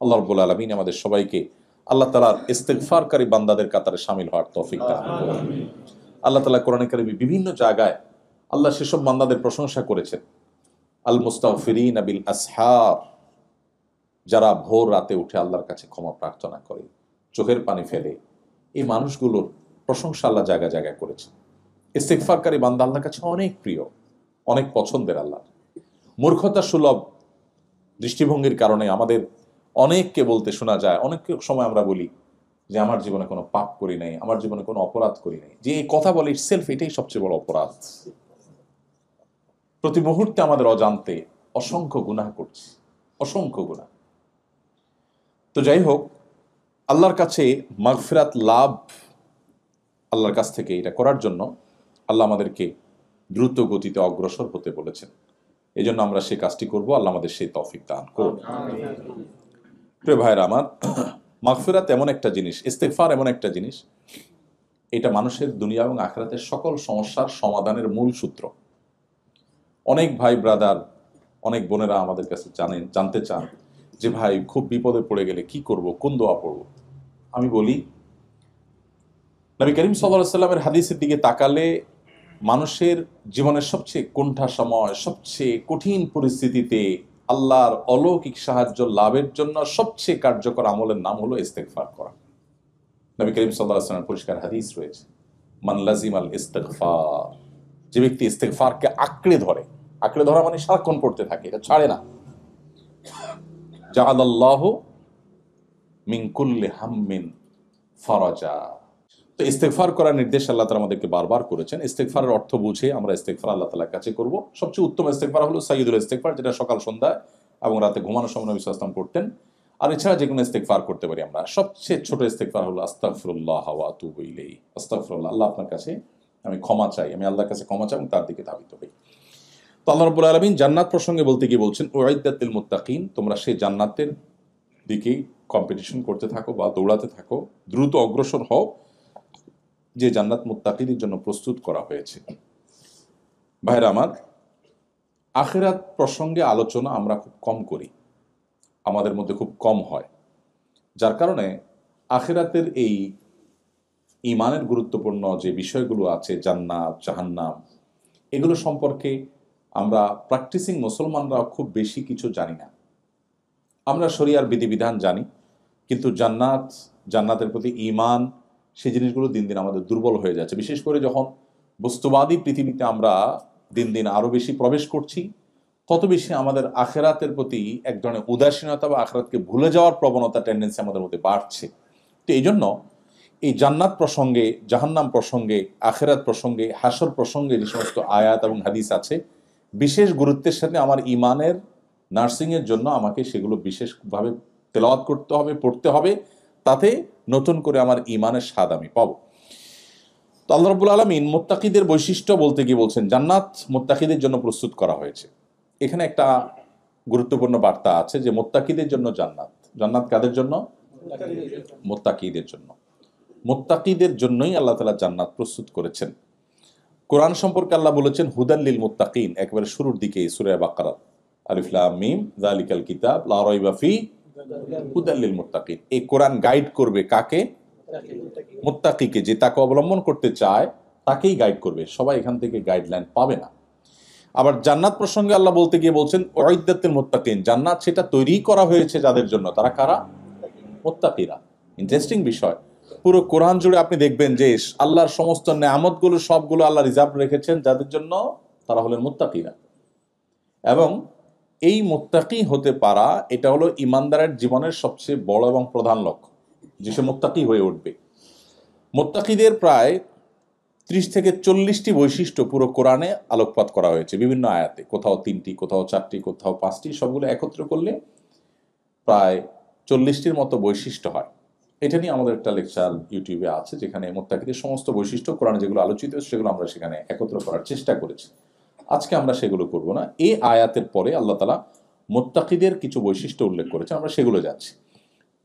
আল্লাহ রাব্বুল আলামিন আমাদের সবাইকে আল্লাহ তাআলার ইস্তেগফারকারী বান্দাদের কাতারে শামিল হওয়ার তৌফিক দান করুন। আল্লাহ তাআলা কোরআনে কারিমে বিভিন্ন জায়গায় আল্লাহ সেসব বান্দাদের প্রশংসা করেছেন, আল মুস্তাগফিরিনা বিল আসহার, যারা ভোর রাতে উঠে আল্লাহর কাছে ক্ষমা প্রার্থনা করে, চোখের পানি ফেলে। এই মানুষগুলোর প্রশংসা আল্লাহ জায়গায় জায়গায় করেছেন। ইস্তেগফারকারী বান্দা আল্লাহর কাছে অনেক প্রিয়, অনেক পছন্দের। আল্লাহ মূর্খতা সুলভ দৃষ্টিভঙ্গির কারণে আমাদের অনেককে বলতে শোনা যায়, অনেক সময় আমরা বলি যে আমার জীবনে কোনো পাপ করি নাই, আমার জীবনে কোনো অপরাধ করি নাই। যে এই কথা বলে ইটসেলফ এটাই সবচেয়ে বড় অপরাধ। প্রতি মুহূর্তে আমাদের অজান্তে অসংখ্য গুনাহ করছি, অসংখ্য গুনাহ। তো যাই হোক, আল্লাহর কাছে মাগফিরাত লাভ, আল্লাহর কাছ থেকে এটা করার জন্য আল্লাহ আমাদেরকে দ্রুত গতিতে অগ্রসর হতে বলেছেন। এই জন্য আমরা সেই কাজটি করব। আল্লাহ আমাদের সেই তৌফিক দান করুন। প্রিয় ভাইরা আমার, মাগফিরাত এমন একটা জিনিস, ইস্তেগফার এমন একটা জিনিস, এটা মানুষের দুনিয়া এবং আখিরাতের সকল সমস্যার সমাধানের মূল সূত্র। অনেক ভাই ব্রাদার, অনেক বোনেরা আমাদের কাছে জানতে চান যে ভাই খুব বিপদে পড়ে গেলে কি করব, কোন দোয়া পড়ব। আমি বলি, নবী করিম সাল্লাল্লাহু আলাইহি ওয়াসাল্লামের হাদিসের দিকে তাকালে মানুষের জীবনের সবচেয়ে কোণঠা সময়, সবচেয়ে কঠিন পরিস্থিতিতে আল্লাহর অলৌকিক সাহায্য লাভের জন্য সবচেয়ে কার্যকর আমলের নাম হলো ইস্তেগফার করা। নবী করিম সাল্লাল্লাহু আলাইহি ওয়াসাল্লামের পরিষ্কার হাদিস রয়েছে, মান লাজিমাল ইস্তেগফার, যে ব্যক্তি ইস্তেগফারকে আঁকড়ে ধরে, আঁকড়ে ধরা মানে সারাক্ষণ পড়তে থাকে, এটা ছাড়ে না, জাআলাল্লাহু মিন কুল্লি হাম্মিন ফারাজা। তো ইস্তেগফার করার নির্দেশ আল্লাহ তাআলা আমাদেরকে বারবার করেছেন। ইস্তেগফারের অর্থ বুঝে আমরা ইস্তেগফার আল্লাহ তাআলার কাছে করব। সবচেয়ে উত্তম ইস্তেগফার হলো সাইয়্যিদুল ইস্তেগফার, যেটা সকাল সন্ধ্যা এবং রাতে ঘুমানোর সময় নবী সাল্লাল্লাহু আলাইহি ওয়াসাল্লাম করতেন। আর এছাড়া যে কোনো ইস্তেগফার করতে পারি আমরা। সবচেয়ে ছোট ইস্তেগফার হলো আস্তাগফিরুল্লাহ ওয়া আতুবু ইলাইহি। আস্তাগফিরুল্লাহ, আল্লাহ আপনার কাছে আমি ক্ষমা চাই, আমি আল্লাহর কাছে ক্ষমা চাই এবং তার দিকে ধাবিত হই। তো আল্লাহ রাব্বুল আলামিন জান্নাত প্রসঙ্গে বলতে গিয়ে বলছেন, উইদ্দাত লিল মুত্তাকিন, তোমরা সেই জান্নাতের দিকেই কম্পিটিশন করতে থাকো বা দৌড়াতে থাকো, দ্রুত অগ্রসর হও, যে জান্নাত মুত্তাকিদের জন্য প্রস্তুত করা হয়েছে। ভাইরা আমার, আখিরাত প্রসঙ্গে আলোচনা আমরা খুব কম করি, আমাদের মধ্যে খুব কম হয়, যার কারণে আখিরাতের এই ঈমানের গুরুত্বপূর্ণ যে বিষয়গুলো আছে, জান্নাত, জাহান্নাম, এগুলো সম্পর্কে আমরা প্র্যাকটিসিং মুসলমানরা খুব বেশি কিছু জানি না। আমরা শরিয়ার বিধিবিধান জানি, কিন্তু জান্নাত, জান্নাতের প্রতি ঈমান, সেই জিনিসগুলো দিন দিন আমাদের দুর্বল হয়ে যাচ্ছে। বিশেষ করে যখন বস্তুবাদী পৃথিবীতে আমরা দিন দিন আরো বেশি প্রবেশ করছি, তত বেশি আমাদের আখিরাতের প্রতি এক ধরনের উদাসীনতা বা আখিরাতকে ভুলে যাওয়ার প্রবণতা, টেন্ডেন্সি আমাদের মধ্যে বাড়ছে। তো এই জন্য এই জান্নাত প্রসঙ্গে, জাহান্নাম প্রসঙ্গে, আখিরাত প্রসঙ্গে, হাসর প্রসঙ্গে যে সমস্ত আয়াত এবং হাদিস আছে, বিশেষ গুরুত্বের সাথে আমার ঈমানের নার্সিংয়ের জন্য আমাকে সেগুলো বিশেষভাবে তেলাওয়াত করতে হবে, পড়তে হবে, তাতে নতুন করে আমার ঈমানের স্বাদ আমি পাবো। তো আল্লাহ রাব্বুল আলামিন মুত্তাকিদের বৈশিষ্ট্য বলতে গিয়ে বলছেন জান্নাত মুত্তাকিদের জন্য প্রস্তুত করা হয়েছে। এখানে একটা গুরুত্বপূর্ণ বার্তা আছে যে মুত্তাকিদের জন্য জান্নাত। জান্নাত কাদের জন্য? মুত্তাকিদের জন্য। মুত্তাকিদের জন্যই আল্লাহ তাআলা জান্নাত প্রস্তুত করেছেন। কোরআন সম্পর্কে আল্লাহ বলেছেন হুদাল লিল মুত্তাকিন, একেবারে শুরুর দিকে সূরা বাকারা, আলিফ লাম মিম যালিকাল কিতাব লা রাইবা ফি হুদাল লিল মুত্তাকিন। এই কোরআন গাইড করবে কাকে? মুত্তাকিকে। যে তাকে অবলম্বন করতে চায় তাকেই গাইড করবে, সবাই এখান থেকে গাইডলাইন পাবে না। আবার জান্নাত প্রসঙ্গে আল্লাহ বলতে গিয়ে বলছেন উইদ্দাতুল মুত্তাকিন, জান্নাত সেটা তৈরি করা হয়েছে যাদের জন্য, তারা কারা? মুত্তাকিরা। ইন্টারেস্টিং বিষয়, পুরো কোরআন জুড়ে আপনি দেখবেন যে আল্লাহর সমস্ত নেয়ামতগুলো সবগুলো আল্লাহ রিজার্ভ রেখেছেন যাদের জন্য, তারা হলেন মুত্তাকিরা। এবং এই মুত্তাকি হতে পারা এটা হলো ইমানদারের জীবনের সবচেয়ে বড় এবং প্রধান লক্ষ্য, যে সে মুত্তাকি হয়ে উঠবে। মুত্তাকিদের প্রায় 30 থেকে 40টি বৈশিষ্ট্য পুরো কোরআনে আলোকপাত করা হয়েছে বিভিন্ন আয়াতে, কোথাও 3টি, কোথাও 4টি, কোথাও 5টি, সবগুলো একত্র করলে প্রায় 40টির মতো বৈশিষ্ট্য হয়। এটা নিয়ে আমাদের একটা লেকচার ইউটিউবে আছে, যেখানে মুত্তাকিদের সমস্ত বৈশিষ্ট্য কোরআনে যেগুলো আলোচিত সেগুলো আমরা সেখানে একত্র করার চেষ্টা করেছি। আজকে আমরা সেগুলো করব না। এই আয়াতের পরে আল্লাহ তাআলা মুত্তাকিদের কিছু বৈশিষ্ট্য উল্লেখ করেছেন, আমরা সেগুলো যাচ্ছি।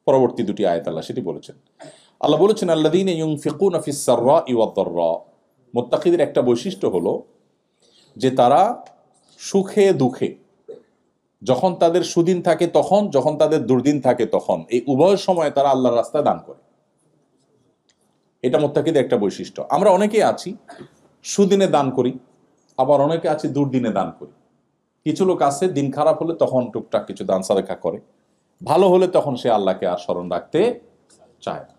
পরবর্তী দুটি আয়াত আল্লাহ সেটি বলেছেন। আল্লাহ বলেছেন আল্লাযীনা ইউনফিকুনা ফিস সাররাই ওয়াদ দাররা, মুত্তাকিদের একটা বৈশিষ্ট্য হলো যে তারা সুখে দুঃখে, যখন তাদের সুদিন থাকে তখন, যখন তাদের দুর্দিন থাকে তখন, এই উভয় সময় তারা আল্লাহর রাস্তায় দান করে। এটা মুত্তাকিদের একটা বৈশিষ্ট্য। আমরা অনেকেই আছি সুদিনে দান করি, আবার অনেকে আছে দুর্দিনে দান করি। কিছু লোক আছে দিন খারাপ হলে তখন টুকটাক কিছু দান সাদাকা করে, ভালো হলে তখন সে আল্লাহকে আর স্মরণ রাখতে চায় না।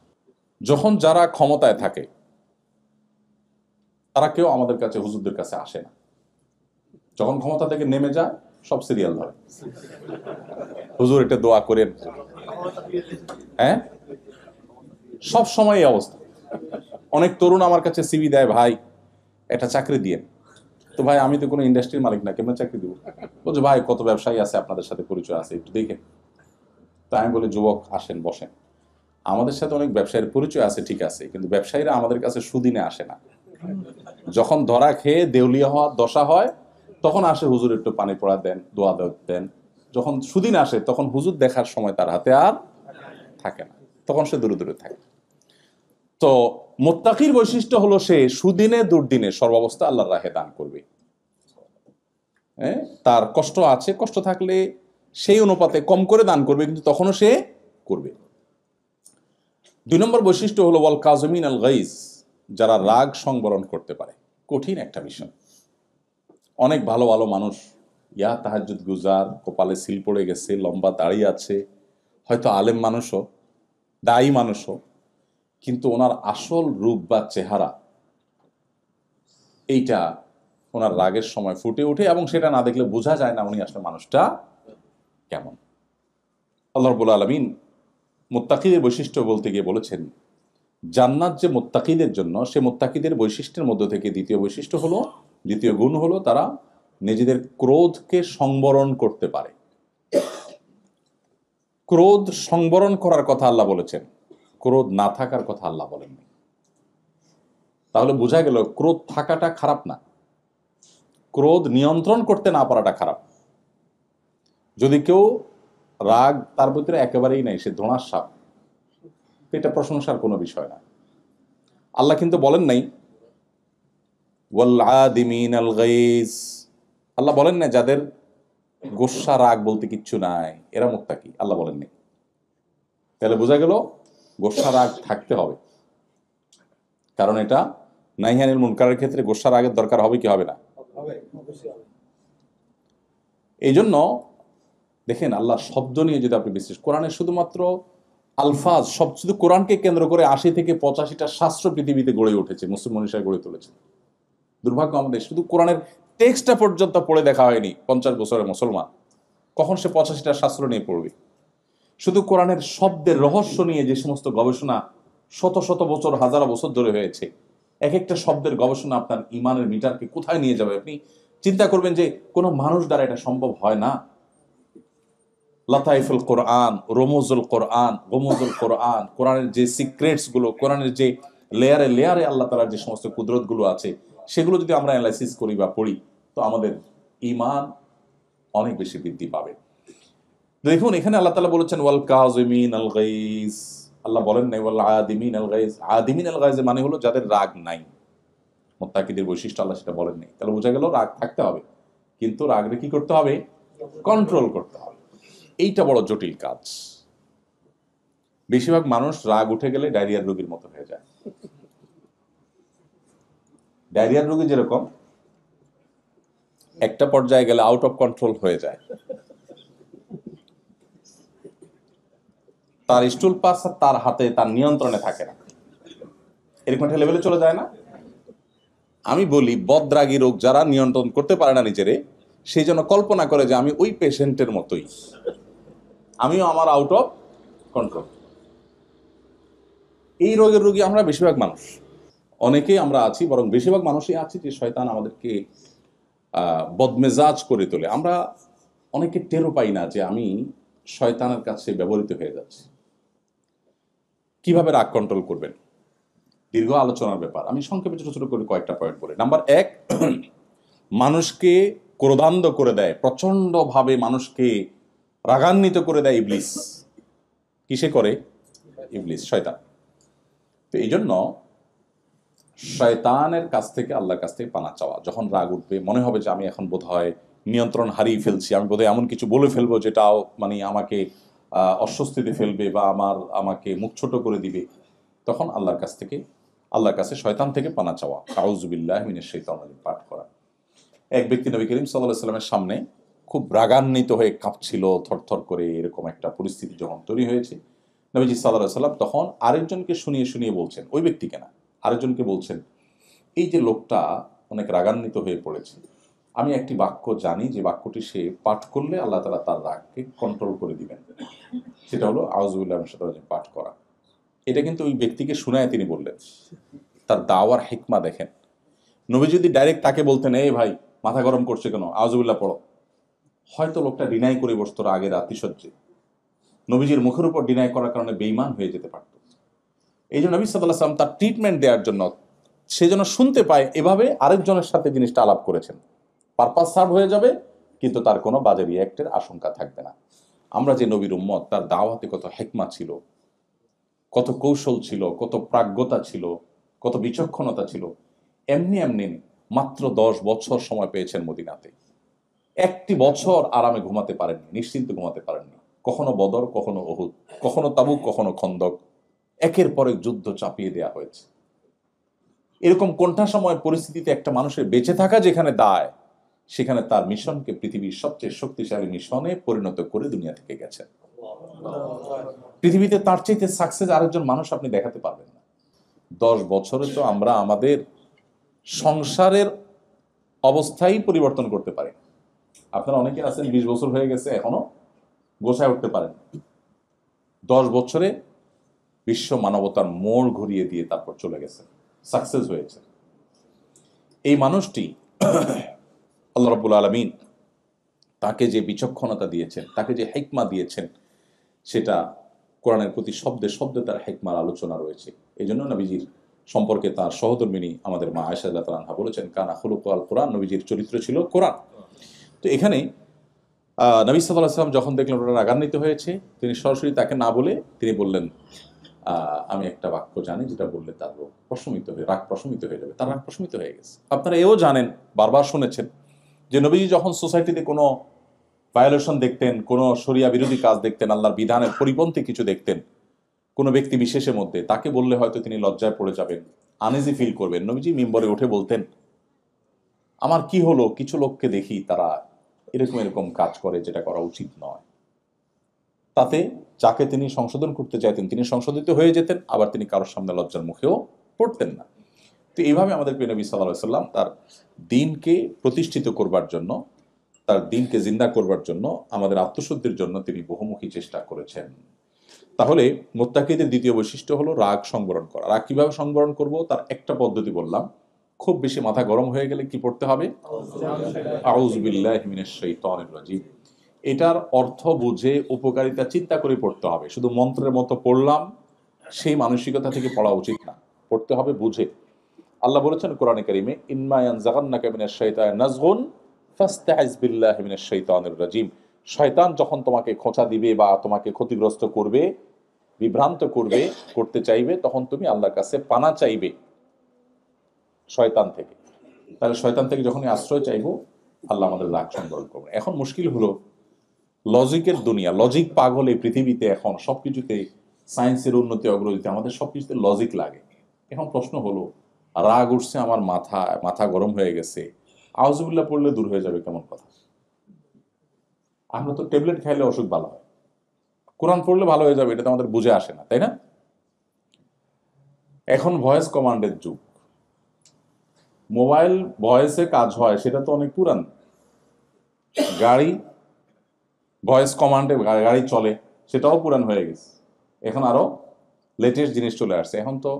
যখন যারা ক্ষমতায় থাকে তারা কেউ আমাদের কাছে, হুজুরদের কাছে আসে না। যখন ক্ষমতা থেকে নেমে যায় সব সিরিয়াল ধরে, হুজুর এটা দোয়া করেন। হ্যাঁ, সব সময় এই অবস্থা। অনেক তরুণ আমার কাছে সিভি দেয়, ভাই একটা চাকরি দিয়ে। তো ভাই আমি তো কোনো ইন্ডাস্ট্রির মালিক না, কেমন চাকরি দিব? বলছে ভাই কত ব্যবসায়ী আছে আপনাদের সাথে পরিচয় আছে, একটু দেখেন। তাই আমি বলি যুবক আসেন বসেন, আমাদের সাথে অনেক ব্যবসায়ীর পরিচয় আছে ঠিক আছে, কিন্তু ব্যবসায়ীরা আমাদের কাছে সুদিনে আসে না। যখন ধরা খেয়ে দেউলিয়া হওয়ার দশা হয় তখন আসে, হুজুর একটু পানি পড়া দেন, দোয়া দেন। যখন সুদিন আসে তখন হুজুর দেখার সময় তার হাতে আর থাকে না, তখন সে দূরে দূরে থাকে। তো মুত্তাকির বৈশিষ্ট্য হলো সে সুদিনে দুর্দিনে সর্বাবস্থা আল্লাহর রাহে দান করবে। হ্যাঁ, তার কষ্ট আছে, কষ্ট থাকলে সেই অনুপাতে কম করে দান করবে, কিন্তু তখনও সে করবে। 2 নম্বর বৈশিষ্ট্য হলো ওয়াল কাযিমিন আল গাইজ, যারা রাগ সংবরণ করতে পারে। কঠিন একটা বিষয়। অনেক ভালো ভালো মানুষ, ইয়া তাহাজ্জুদ গুজার, কপালে সিল পড়ে গেছে, লম্বা দাড়ি আছে, হয়তো আলেম মানুষও, দায়ী মানুষও, কিন্তু ওনার আসল রূপ বা চেহারা এইটা ওনার রাগের সময় ফুটে ওঠে, এবং সেটা না দেখলে বোঝা যায় না উনি আসলে মানুষটা কেমন। আল্লাহ রাব্বুল আলামিন মুত্তাকিদের বৈশিষ্ট্য বলতে গিয়ে বলেছেন জান্নাত যে মুত্তাকিদের জন্য, সে মুত্তাকিদের বৈশিষ্ট্যের মধ্য থেকে দ্বিতীয় গুণ হলো তারা নিজেদের ক্রোধকে সংবরণ করতে পারে। ক্রোধ সংবরণ করার কথা আল্লাহ বলেছেন, ক্রোধ না থাকার কথা আল্লাহ বলেননি। তাহলে বোঝা গেল ক্রোধ থাকাটা খারাপ না, ক্রোধ নিয়ন্ত্রণ করতে না পারাটা খারাপ। যদি কেউ রাগ তার ভিতরে একেবারেই নাই, সে ধোঁয়ার সাপ, এটা প্রশংসার কোনো বিষয় না। আল্লাহ কিন্তু বলেন নাই ওয়াল আদিমিন আল গাইজ, আল্লাহ বলেন না যাদের গোসা রাগ বলতে কিচ্ছু নাই এরা মুত্তাকি, আল্লাহ বলেন নাই। তাহলে বোঝা গেল গোসা রাগ থাকতে হবে, কারণ এটা নাহিয়ানিল মুনকারের ক্ষেত্রে গোসা রাগের দরকার হবে কি হবে না? এই জন্য দেখেন আল্লাহ শব্দ নিয়ে যদি আপনি বিশেষ কোরআনের শুধুমাত্র আলফাজ, সব শুধু কোরআনকে কেন্দ্র করে 80 থেকে 85টা শাস্ত্র পৃথিবীতে গড়ে উঠেছে, মুসলিম মনীষা গড়ে তুলেছে। দুর্ভাগ্য আমাদের, শুধু কোরআনের টেক্সটটা পর্যন্ত পড়ে দেখা হয়নি 50 বছরের মুসলমান, কখন সে 85টা শাস্ত্র নিয়ে পড়বে? শুধু কোরআনের শব্দের রহস্য নিয়ে যে সমস্ত গবেষণা শত শত বছর, হাজার বছর ধরে হয়েছে, এক একটা শব্দের গবেষণা আপনার ইমানের মিটারকে কোথায় নিয়ে যাবে। আপনি চিন্তা করবেন যে কোনো মানুষ দ্বারা এটা সম্ভব হয় না। লাতাইফুল কোরআন, রমুজুল কোরআন, গমুজুল কোরআন, কোরআনের যে সিক্রেটস গুলো, কোরআনের যে লেয়ারে লেয়ারে আল্লাহ তাআলার যে সমস্ত কুদরতগুলো আছে সেগুলো যদি আমরা অ্যানালাইসিস করি বা পড়ি, তো আমাদের ঈমান অনেক বেশি বৃদ্ধি পাবে। দেখুন এখানে আল্লাহ তাআলা বলেছেন ওয়াল কাযিমিন আল গাইজ, আল্লাহ বলেন নাই ওয়াল আদিমিন আল গাইজ। আদিমিন আল গাইজ মানে হলো যাদের রাগ নাই। মুত্তাকিদের বৈশিষ্ট্য আল্লাহ সেটা বলেন নাই। তাহলে বোঝা গেল রাগ থাকতে হবে, কিন্তু রাগরে কি করতে হবে? কন্ট্রোল করতে হবে। এইটা বড় জটিল কাজ। বেশিরভাগ মানুষ রাগ উঠে গেলে ডায়রিয়ার রোগীর মতো হয়ে যায়। ডায়রিয়ার রোগী যেরকম একটা পর্যায়ে গেলে আউট অফ কন্ট্রোল হয়ে যায়, তার স্টুল পাস তার হাতে, তার নিয়ন্ত্রণে থাকে না, এরকম একটা লেভেলে চলে যায় না? আমি বলি বদরাগী রোগ যারা নিয়ন্ত্রণ করতে পারে না নিজেরে, সেই জন্য কল্পনা করে যে আমি ওই পেশেন্টের মতোই, আমিও আমার আউট অফ কন্ট্রোল। এই রোগের রোগী আমরা বেশিরভাগ মানুষ, অনেকেই আমরা আছি, বরং বেশিরভাগ মানুষই আছি যে শয়তান আমাদেরকে বদমেজাজ করে তোলে। আমরা অনেকে টেরও পাই না যে আমি শয়তানের কাছে ব্যবহৃত হয়ে যাচ্ছি। কিভাবে রাগ কন্ট্রোল করবেন, দীর্ঘ আলোচনার ব্যাপার, আমি সংক্ষেপে ছোট ছোট করে কয়েকটা পয়েন্ট বলি। নাম্বার 1, মানুষকে ক্রোধান্ধ করে দেয়, প্রচন্ড ভাবে মানুষকে রাগান্বিত করে দেয় ইবলিস। কিসে করে? ইবলিস, শয়তান। তো এই জন্য শয়তানের কাছ থেকে আল্লাহর কাছ থেকে পানা চাওয়া। যখন রাগ উঠবে, মনে হবে যে আমি এখন বোধহয় নিয়ন্ত্রণ হারিয়ে ফেলছি, আমি বোধহয় এমন কিছু বলে ফেলবো যেটাও মানে আমাকে অস্বস্তিতে ফেলবে বা আমাকে মুখ ছোট করে দিবে, তখন আল্লাহর কাছে শয়তান থেকে পানা চাওয়া, আউযু বিল্লাহি মিনাশ শাইতানির রাজিম পাঠ করা। এক ব্যক্তি নবী করিম সাল্লাল্লাহু আলাইহি ওয়াসাল্লামের সামনে খুব রাগান্বিত হয়ে কাঁপছিল, থরথর করে, এরকম একটা পরিস্থিতি যখন তৈরি হয়েছে, নবীজি সাল্লাল্লাহু আলাইহি ওয়াসাল্লাম তখন আরেকজনকে শুনিয়ে শুনিয়ে বলছেন, ওই ব্যক্তিকে না, আরেকজনকে বলছেন, এই যে লোকটা অনেক রাগান্বিত হয়ে পড়েছে, আমি একটি বাক্য জানি যে বাক্যটি সে পাঠ করলে আল্লাহ তাআলা তার রাগকে কন্ট্রোল করে দিবেন, সেটা হলো আউযু বিল্লাহি মিনাশ শাইতানির রাজিম পাঠ করা। এটা কিন্তু ওই ব্যক্তিকে শুনায় তিনি বললেন। তার দাওয়ার হিকমা দেখেন। নবী যদি ডাইরেক্ট তাকে বলতেন, এই ভাই মাথা গরম করছে কেন, আউযু বিল্লাহ পড়ো, হয়তো লোকটা ডিনাই করে বসতো আগের আতিশয্যে, নবীজির মুখের উপর ডিনাই করার কারণে বেঈমান হয়ে যেতে পারত। এই জন্য নবী সাল্লাল্লাহু আলাইহি ওয়াসাল্লাম তার ট্রিটমেন্ট দেওয়ার জন্য, সে যেন শুনতে পায়, এভাবে আরেকজনের সাথে জিনিসটা আলাপ করেছেন। পারপাস সার্ভ হয়ে যাবে, কিন্তু তার কোনো বাজে রিঅ্যাক্টের আশঙ্কা থাকবে না। আমরা যে নবীর উম্মত, তার দাওয়াতে কত হিকমা ছিল, কত কৌশল ছিল, কত প্রাজ্ঞতা ছিল, কত বিচক্ষণতা ছিল। এমনি এমনি মাত্র 10 বছর সময় পেয়েছেন মদিনাতে, একটি বছর আরামে ঘুমাতে পারেননি, নিশ্চিন্তে ঘুমাতে পারেননি। কখনো বদর, কখনো উহুদ, কখনো তাবুক, কখনো খন্দক, একের পর এক যুদ্ধ চাপিয়ে দেওয়া হয়েছে। এরকম কোনটা সময় পরিস্থিতিতে একটা মানুষের বেঁচে থাকা যেখানে দায়, সেখানে তার মিশনকে পৃথিবীর সবচেয়ে শক্তিশালী মিশনে পরিণত করে দুনিয়া থেকে গেছেন। পৃথিবীতে তার চাইতে সাকসেস আরেকজন মানুষ আপনি দেখাতে পারবেন না। 10 বছরে তো আমরা আমাদের সংসারের অবস্থাই পরিবর্তন করতে পারি। আপনারা অনেকে আছেন 20 বছর হয়ে গেছে, এখনো গোছায় উঠতে পারেন। 10 বছরে বিশ্ব মানবতার মোড় ঘুরিয়ে দিয়ে তারপর চলে গেছে, সাকসেস হয়েছে। এই মানুষটি আল্লাহ রাব্বুল আলামিন তাকে যে বিচক্ষণতা দিয়েছেন, তাকে যে হিকমা দিয়েছেন, সেটা কোরআনের প্রতি শব্দে শব্দে তার হিকমার আলোচনা রয়েছে। এই জন্য নবীজির সম্পর্কে তার সহধর্মিনী আমাদের মা আয়েশা রাদিয়াল্লাহু তাআলা আনহা বলেছেন, কানা খুলুকুল কোরআন, নবীজির চরিত্র ছিল কোরআন। তো এখানে নবী সাল্লাল্লাহু আলাইহি ওয়াসাল্লাম যখন দেখলেন ওটা রাগান্বিত হয়েছে, তিনি সরাসরি তাকে না বলে তিনি বললেন, আমি একটা বাক্য জানি যেটা বললে তার রাগ প্রশমিত হয়ে যাবে। তার রাগ প্রশমিত হয়ে গেছে। আপনারা এও জানেন, বারবার শুনেছেন যে নবীজি যখন সোসাইটিতে কোনো ভায়োলেশন দেখতেন, কোনো শরিয়া বিরোধী কাজ দেখতেন, আল্লাহর বিধানের পরিপন্থী কিছু দেখতেন কোনো ব্যক্তি বিশেষের মধ্যে, তাকে বললে হয়তো তিনি লজ্জায় পড়ে যাবেন, আনইজি ফিল করবেন, নবীজি মিম্বরে উঠে বলতেন, আমার কি হলো, কিছু লোককে দেখি তারা এরকম এরকম কাজ করে যেটা করা উচিত নয়। তাতে যাকে তিনি সংশোধন করতে চাইতেন তিনি সংশোধিত হয়ে যেতেন, আবার তিনি কারোর সামনে লজ্জার মুখেও পড়তেন না। তো এইভাবে আমাদের প্রিয় নবী সাল্লাল্লাহু আলাইহি ওয়াসাল্লাম তার দ্বীনকে প্রতিষ্ঠিত করবার জন্য, তার দ্বীনকে জিন্দা করবার জন্য, আমাদের আত্মশুদ্ধির জন্য তিনি বহুমুখী চেষ্টা করেছেন। তাহলে মুত্তাকিদের দ্বিতীয় বৈশিষ্ট্য হলো রাগ সংবরণ করা। রাগ কিভাবে সংবরণ করব, তার একটা পদ্ধতি বললাম। খুব বেশি মাথা গরম হয়ে গেলে কি পড়তে হবে? আউযু বিল্লাহি মিনাশ শাইতানির রাজিম। এটার অর্থ বুঝে উপকারিতা চিন্তা করে পড়তে হবে। শুধু মন্ত্রের মতো পড়লাম সেই মানসিকতা থেকে পড়া উচিত না। করতে হবে বুঝে। আল্লাহ বলেছেন কোরআনে কারিমে, ইম্মা ইয়ানজাগান্নাকা মিনাশ শাইতানি নাজগুন ফাস্তাইজ বিল্লাহি মিনাশ শাইতানির রাজিম। শয়তান যখন তোমাকে খোঁচা দিবে বা তোমাকে ক্ষতিগ্রস্ত করবে, বিভ্রান্ত করতে চাইবে, তখন তুমি আল্লাহর কাছে পানা চাইবে শয়তান থেকে। তাহলে শয়তান থেকে যখনই আশ্রয় চাইবো, আল্লাহ আমাদের রাগ সংবরণ করবে। এখন মুশকিল হলো, লজিকের দুনিয়া, লজিক পাগল এই পৃথিবীতে। এখন সবকিছুতে সায়েন্সের উন্নতি অগ্রগতিতে আমাদের সবকিছুতে লজিক লাগে। এখন প্রশ্ন হলো, রাগ উঠছে আমার মাথা গরম হয়ে গেছে, আউযুবিল্লাহ পড়লে দূর হয়ে যাবে, কেমন কথা? আমরা তো ট্যাবলেট খাইলে অসুখ ভালো হয়, কোরআন পড়লে ভালো হয়ে যাবে, এটা তো আমাদের বুঝে আসে না, তাই না? এখন ভয়েস কমান্ডের যুগ, মোবাইল ভয়েসে কাজ হয়, সেটা তো অনেক পুরান। গাড়ি ভয়েস কমান্ডে গাড়ি চলে, সেটাও পুরান হয়ে গেছে। এখন আরো লেটেস্ট জিনিস চলে আসছে। এখন তো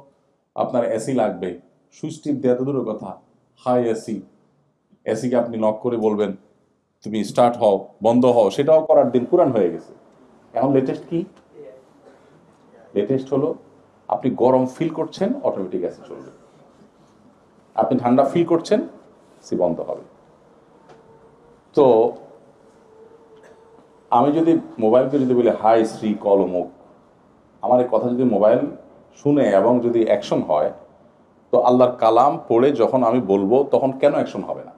আপনার এসি লাগবে, সুইচ টিপ দেওয়া তো দূরের কথা, হাই এসিকে আপনি নক করে বলবেন তুমি স্টার্ট হও, বন্ধ হও, সেটাও করার দিন পুরান হয়ে গেছে। এখন লেটেস্ট কি? লেটেস্ট হলো আপনি গরম ফিল করছেন, অটোমেটিক এসি চলবে। আপনি ঠান্ডা ফিল করছেন, এসি বন্ধ হবে। তো আমি যদি মোবাইলকে যদি বলি হাই শ্রী কল অমুক, আমার এই কথা যদি মোবাইল শুনে এবং যদি অ্যাকশন হয়, তো আল্লাহর কালাম পড়ে যখন আমি বলবো, তখন কেন অ্যাকশন হবে না?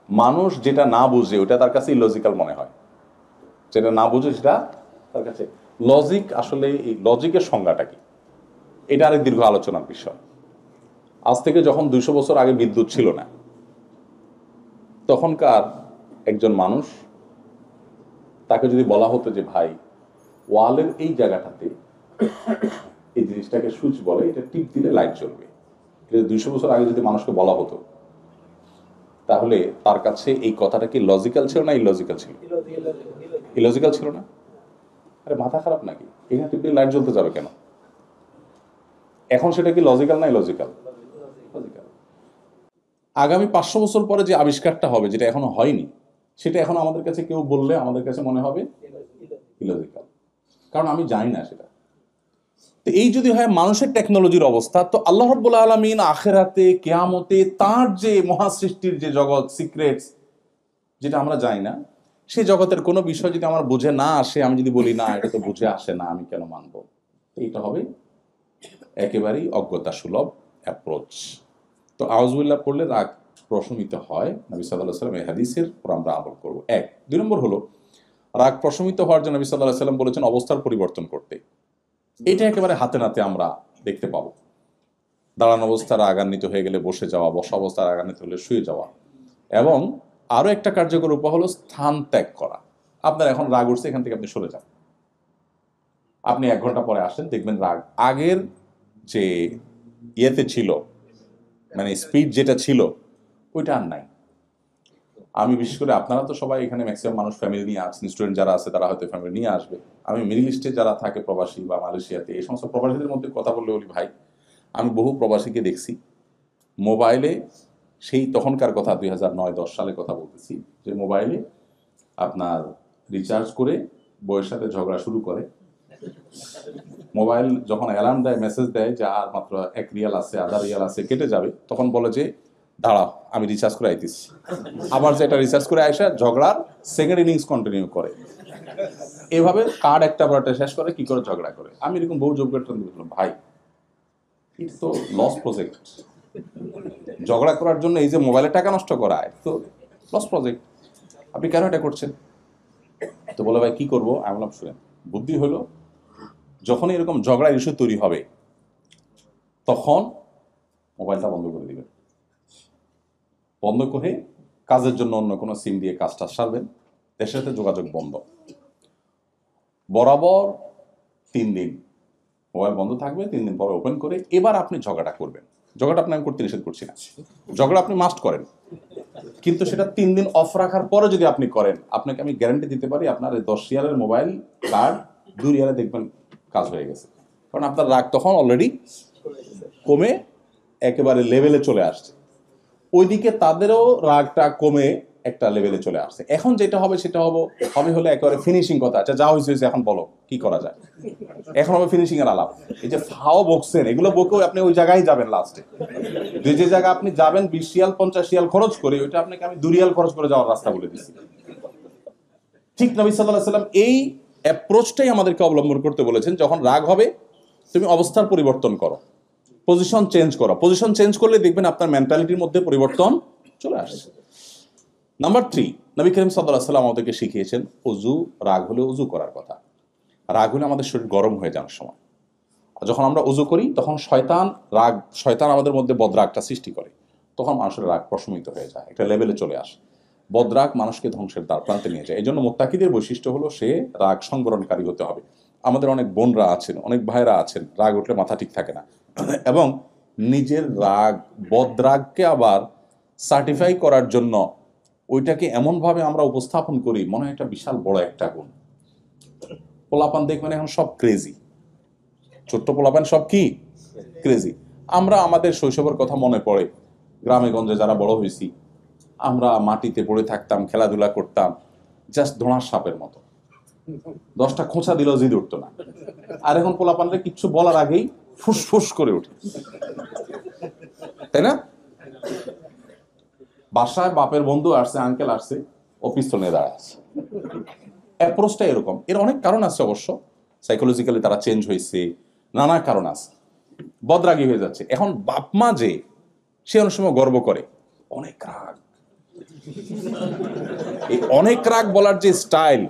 মানুষ যেটা না বুঝে ওটা তার কাছে ইলজিক্যাল মনে হয়, যেটা না বুঝে সেটা তার কাছে লজিক। আসলে এই লজিকের সংজ্ঞাটা কি, এটা আরেক দীর্ঘ আলোচনার বিষয়। আজ থেকে যখন 200 বছর আগে বিদ্যুৎ ছিল না, তখনকার একজন মানুষ, তাকে যদি বলা হতো যে ভাই ওয়ালের এই জায়গাটাতে এই জিনিসটাকে সুইচ বলে, এটা টিপ দিলে লাইট জ্বলবে, এটা 200 বছর আগে যদি মানুষকে বলা হতো, তাহলে তার কাছে এই কথাটা কি লজিক্যাল ছিল না ইলজিক্যাল ছিল? ইলজিক্যাল ছিল না। আরে মাথা খারাপ নাকি, এখানে টিপ দিলে লাইট জ্বলতে যাবে কেন? এখন সেটা কি লজিক্যাল না ইলজিক্যাল? লজিক্যাল। আগামী 500 বছর পরে যে আবিষ্কারটা হবে, যেটা এখনো হয়নি, সেটা এখন আমাদের কাছে কেউ বললে আমাদের কাছে মনে হবে ইলজিক্যাল, কারণ আমি জানি না সেটা। তো এই যদি হয় মানুষের টেকনোলজির অবস্থা, তো আল্লাহ রাব্বুল আলামিন আখিরাতে, কিয়ামতে তার যে মহাসৃষ্টির যে জগৎ, সিক্রেটস, যেটা আমরা জানি না, সেই জগতের কোনো বিষয় যদি আমার বুঝে না আসে, আমি যদি বলি না এটা তো বুঝে আসে না, আমি কেন মানবো? এইটা হবে একেবারেই অজ্ঞতা সুলভ অ্যাপ্রোচ। তো আউযুবিল্লাহ পড়লে রাগ প্রশমিত হয়, নবী সাল্লাল্লাহু আলাইহি ওয়াসাল্লাম এই হাদিসের উপর আমরা আমল করব। 1। 2 নম্বর হলো, রাগ প্রশমিত হওয়ার জন্য নবী সাল্লাল্লাহু আলাইহি ওয়াসাল্লাম বলেছেন অবস্থার পরিবর্তন করতে। এটা একেবারে হাতে নাতে আমরা দেখতে পাবো। দাঁড়ানো অবস্থায় রাগান্বিত হয়ে গেলে বসে যাওয়া, বসা অবস্থায় রাগান্বিত হলে শুয়ে যাওয়া, এবং আরো একটা কার্যকর উপায় হলো স্থান ত্যাগ করা। আপনার এখন রাগ উঠছে, এখান থেকে আপনি সরে যান, আপনি 1 ঘন্টা পরে আসেন, দেখবেন রাগ আগের যে ইয়েতে ছিল, মানে স্পিড যেটা ছিল ওইটা আর নাই। আমি বিশেষ করে, আপনারা তো সবাই এখানে ম্যাক্সিমাম মানুষ ফ্যামিলি নিয়ে আসছেন, স্টুডেন্ট যারা আছে তারা হয়তো ফ্যামিলি নিয়ে আসবে। আমি মিডল ইস্টে যারা থাকে প্রবাসী বা মালয়েশিয়াতে, এই সমস্ত প্রবাসীদের মধ্যে কথা বললে বলি ভাই, আমি বহু প্রবাসীকে দেখছি মোবাইলে, সেই তখনকার কথা 2009-10 সালে কথা বলতেছি, যে মোবাইলে আপনার রিচার্জ করে বউয়ের সাথে ঝগড়া শুরু করে। মোবাইল যখন অ্যালার্ম দেয়, মেসেজ দেয় যে আর মাত্র 1 রিয়াল আছে, আধা রিয়াল আছে, কেটে যাবে, তখন বলে যে দাঁড়াও আমি রিচার্জ করে আইতেছি। আবার যে এটা রিচার্জ করে আইসা ঝগড়ার সেকেন্ড ইনিংস কন্টিনিউ করে। এভাবে কার্ড একটা বারটা শেষ করে, কি করে ঝগড়া করে। আমি এরকম বহু যোগ্য বললাম ভাই, ইটস তো লস প্রজেক্ট। ঝগড়া করার জন্য এই যে মোবাইলে টাকা নষ্ট করা, তো লস প্রজেক্ট, আপনি কেন এটা করছেন? তো বলে ভাই কি করবো? আমি বললাম শুনেন, বুদ্ধি হলো যখন এরকম ঝগড়া ইস্যু তৈরি হবে, তখন মোবাইলটা বন্ধ করে দিবেন। বন্ধ করে কাজের জন্য অন্য কোনো সিম দিয়ে কাজটা সারবেন, দেশের সাথে যোগাযোগ বন্ধ। বরাবর 3 দিন মোবাইল বন্ধ থাকবে, 3 দিন পরে ওপেন করে এবার আপনি ঝগড়াটা করবেন। ঝগড়া আপনি আমি করতে নিষেধ করছি না, ঝগড়া আপনি মাস্ট করেন, কিন্তু সেটা 3 দিন অফ রাখার পরে যদি আপনি করেন, আপনাকে আমি গ্যারান্টি দিতে পারি আপনার 10 রিয়ালের মোবাইল কার্ড 2 রিয়ালে দেখবেন কাজ হয়ে গেছে। কারণ আপনার রাগ তখন অলরেডি কমে একেবারে লেভেলে চলে আসছে। ওইদিকে তাদেরও রাগটা কমে একটা লেভেলে চলে আসছে। এখন যেটা হবে সেটা হবে হলো একেবারে ফিনিশিং কথা। আচ্ছা, যা হয়েছে এখন বলো কি করা যায়। এখন হবে ফিনিশিং এর আলাপ। এই যে ফাও বকছেন, এগুলো বকেও আপনি ওই জায়গায় যাবেন লাস্টে। যে জায়গা আপনি যাবেন 20 রিয়াল 50 রিয়াল খরচ করে, ওইটা আপনাকে আমি 2 রিয়াল খরচ করে যাওয়ার রাস্তা বলে দিচ্ছি। ঠিক নবী সাল্লাল্লাহু আলাইহি সাল্লাম এই অ্যাপ্রোচটাই আমাদেরকে অবলম্বন করতে বলেছেন। যখন রাগ হবে তুমি অবস্থার পরিবর্তন করো, পজিশন চেঞ্জ করো। পজিশন চেঞ্জ করলে দেখবেন আপনার মেন্টালিটির মধ্যে পরিবর্তন চলে আসছে। নাম্বার 3, নবী করিম সাল্লাল্লাহু আলাইহি সাল্লাম আমাদেরকে শিখিয়েছেন ওযু, রাগ হলে ওযু করার কথা। রাগ হলে আমাদের শরীর গরম হয়ে যাওয়ার সময় যখন আমরা ওযু করি তখন শয়তান আমাদের মধ্যে বদরাগটা সৃষ্টি করে, তখন মানুষের রাগ প্রশমিত হয়ে যায়, একটা লেভেলে চলে আসে। বদরাগ মানুষকে ধ্বংসের দ্বার প্রান্তে নিয়ে যায়। এই জন্য মুত্তাকিদের বৈশিষ্ট্য হলো সে রাগ সংবরণকারী হতে হবে। আমাদের অনেক বোনরা আছেন, অনেক ভাইরা আছেন, রাগ উঠলে মাথা ঠিক থাকে না, এবং নিজের বদরাগকে আবার সার্টিফাই করার জন্য ওইটাকে এমনভাবে আমরা উপস্থাপন করি মনে হয় একটা বিশাল বড় একটা গুণ। পোলাপান দেখবেন এখন সব ক্রেজি, ছোট্ট পোলাপান সব কি ক্রেজি। আমরা আমাদের শৈশবের কথা মনে পড়ে, গ্রামে গঞ্জে যারা বড় হয়েছি, আমরা মাটিতে পড়ে থাকতাম, খেলাধুলা করতাম, জাস্ট ধোঁড়ার সাপের মতো। 10টা খোঁচা দিলেও জিদ উঠতো না। আর এখন পোলাপানরা কিচ্ছু বলার আগেই ফুসফুস করে ওঠে, তাই না? বাসায় বাপের বন্ধু আসছে, আঙ্কেল আসছে, ও পিস্তল নিয়ে দাঁড়ায় আছে। অ্যাপ্রোচটা এরকম। এর অনেক কারণ আছে অবশ্য, সাইকোলজিক্যালি তারা চেঞ্জ হয়েছে, নানা কারণ আছে, বদরাগী হয়ে যাচ্ছে। এখন বাপ মা যে সে অনেক সময় গর্ব করে অনেক রাগ, এই অনেক রাগ বলার যে স্টাইল,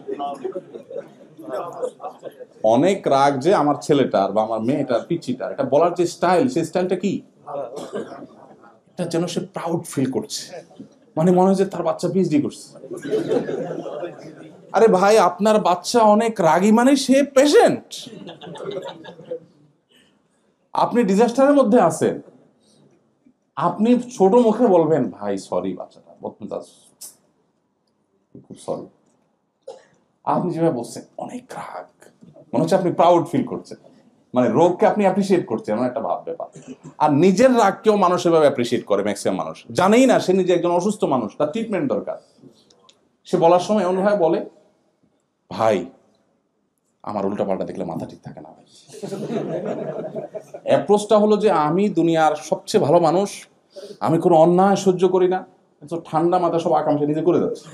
অনেক রাগ যে আমার ছেলেটার বা আমার মেয়েটার পিচিটার, এটা বলার যে স্টাইল, সেই স্টাইলটা কি, এটা যেন সে প্রাউড ফিল করছে, মানে মনে হয় যে তার বাচ্চা পিএইচডি করছে। আরে ভাই, আপনার বাচ্চা অনেক রাগী মানে সে পেশেন্ট, আপনি ডিজাস্টারের মধ্যে আছেন, আপনি ছোট মুখে বলবেন ভাই সরি, বাচ্চাটা বদমেজাজ, খুব সরি। আপনি যেভাবে বলছেন অনেক রাগ, মনে হচ্ছে আপনি প্রাউড ফিল করছেন, মানে রোগকে আপনি অ্যাপ্রিসিয়েট করছেন, এমন একটা ভাব ব্যাপার। আর নিজের রাগকেও মানুষ এভাবে অ্যাপ্রিসিয়েট করে, ম্যাক্সিমাম মানুষ জানেই না সে নিজে একজন অসুস্থ মানুষ, তার ট্রিটমেন্ট দরকার। সে বলার সময় এমনভাবে বলে, ভাই আমার উল্টা পাল্টা দেখলে মাথা ঠিক থাকে না ভাই। অ্যাপ্রোচটা হলো যে আমি দুনিয়ার সবচেয়ে ভালো মানুষ, আমি কোনো অন্যায় সহ্য করি না, ঠান্ডা মাথা সব আকাঙ্ক্ষা নিজে করে যাচ্ছে,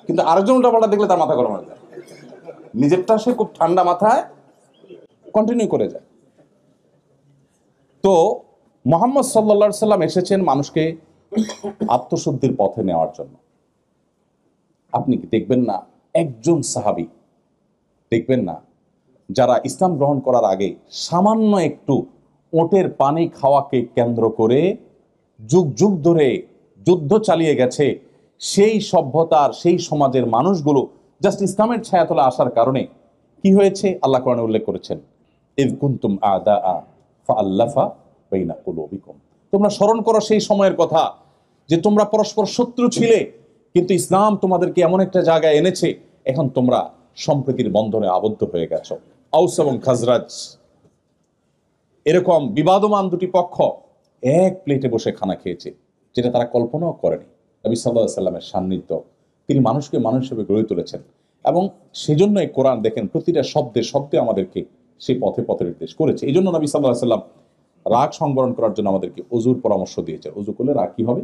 কিন্তু আরেকজন উল্টা পাল্টা দেখলে তার মাথা গরম হয়ে যায়, নিজেরটা সে খুব ঠান্ডা মাথায় কন্টিনিউ করে যায়। তো মুহাম্মদ সাল্লাল্লাহু আলাইহি সাল্লাম এসেছেন মানুষকে আত্মশুদ্ধির পথে নেওয়ার জন্য। আপনি কি দেখবেন না একজন সাহাবী দেখবেন না যারা ইসলাম গ্রহণ করার আগে সামান্য একটু ওটের পানি খাওয়াকে কেন্দ্র করে যুগ যুগ ধরে যুদ্ধ চালিয়ে গেছে, সেই সভ্যতার সেই সমাজের মানুষগুলো জাস্ট ইসলামের ছায়াতলে আসার কারণে কি হয়েছে আল্লাহ কোরআনে উল্লেখ করেছেন, ইয কুনতুম আ'দাআ ফাআল্লাফা বাইনা কুলুবিকুম। তোমরা স্মরণ করো সেই সময়ের কথা যে তোমরা পরস্পর শত্রু ছিলে, কিন্তু ইসলাম তোমাদেরকে এমন একটা জায়গায় এনেছে এখন তোমরা সম্প্রীতির বন্ধনে আবদ্ধ হয়ে গেছো। আউস এবং খাজরাজ এরকম বিবাদমান দুটি পক্ষ এক প্লেটে বসে খানা খেয়েছে, যেটা তারা কল্পনাও করেনি। নবী সাল্লাল্লাহু আলাইহি সাল্লামের সান্নিধ্য, তিনি মানুষকে মানুষ হিসেবে গড়ে তুলেছেন, এবং সেজন্য এই কোরআন দেখেন প্রতিটা শব্দে শব্দে আমাদেরকে সেই পথে পথে নির্দেশ করেছে। এই জন্য নবী সাল্লাল্লাহু আলাইহি সাল্লাম রাগ সংবরণ করার জন্য আমাদেরকে ওযুর পরামর্শ দিয়েছে। ওযু করলে রাগ কি হবে,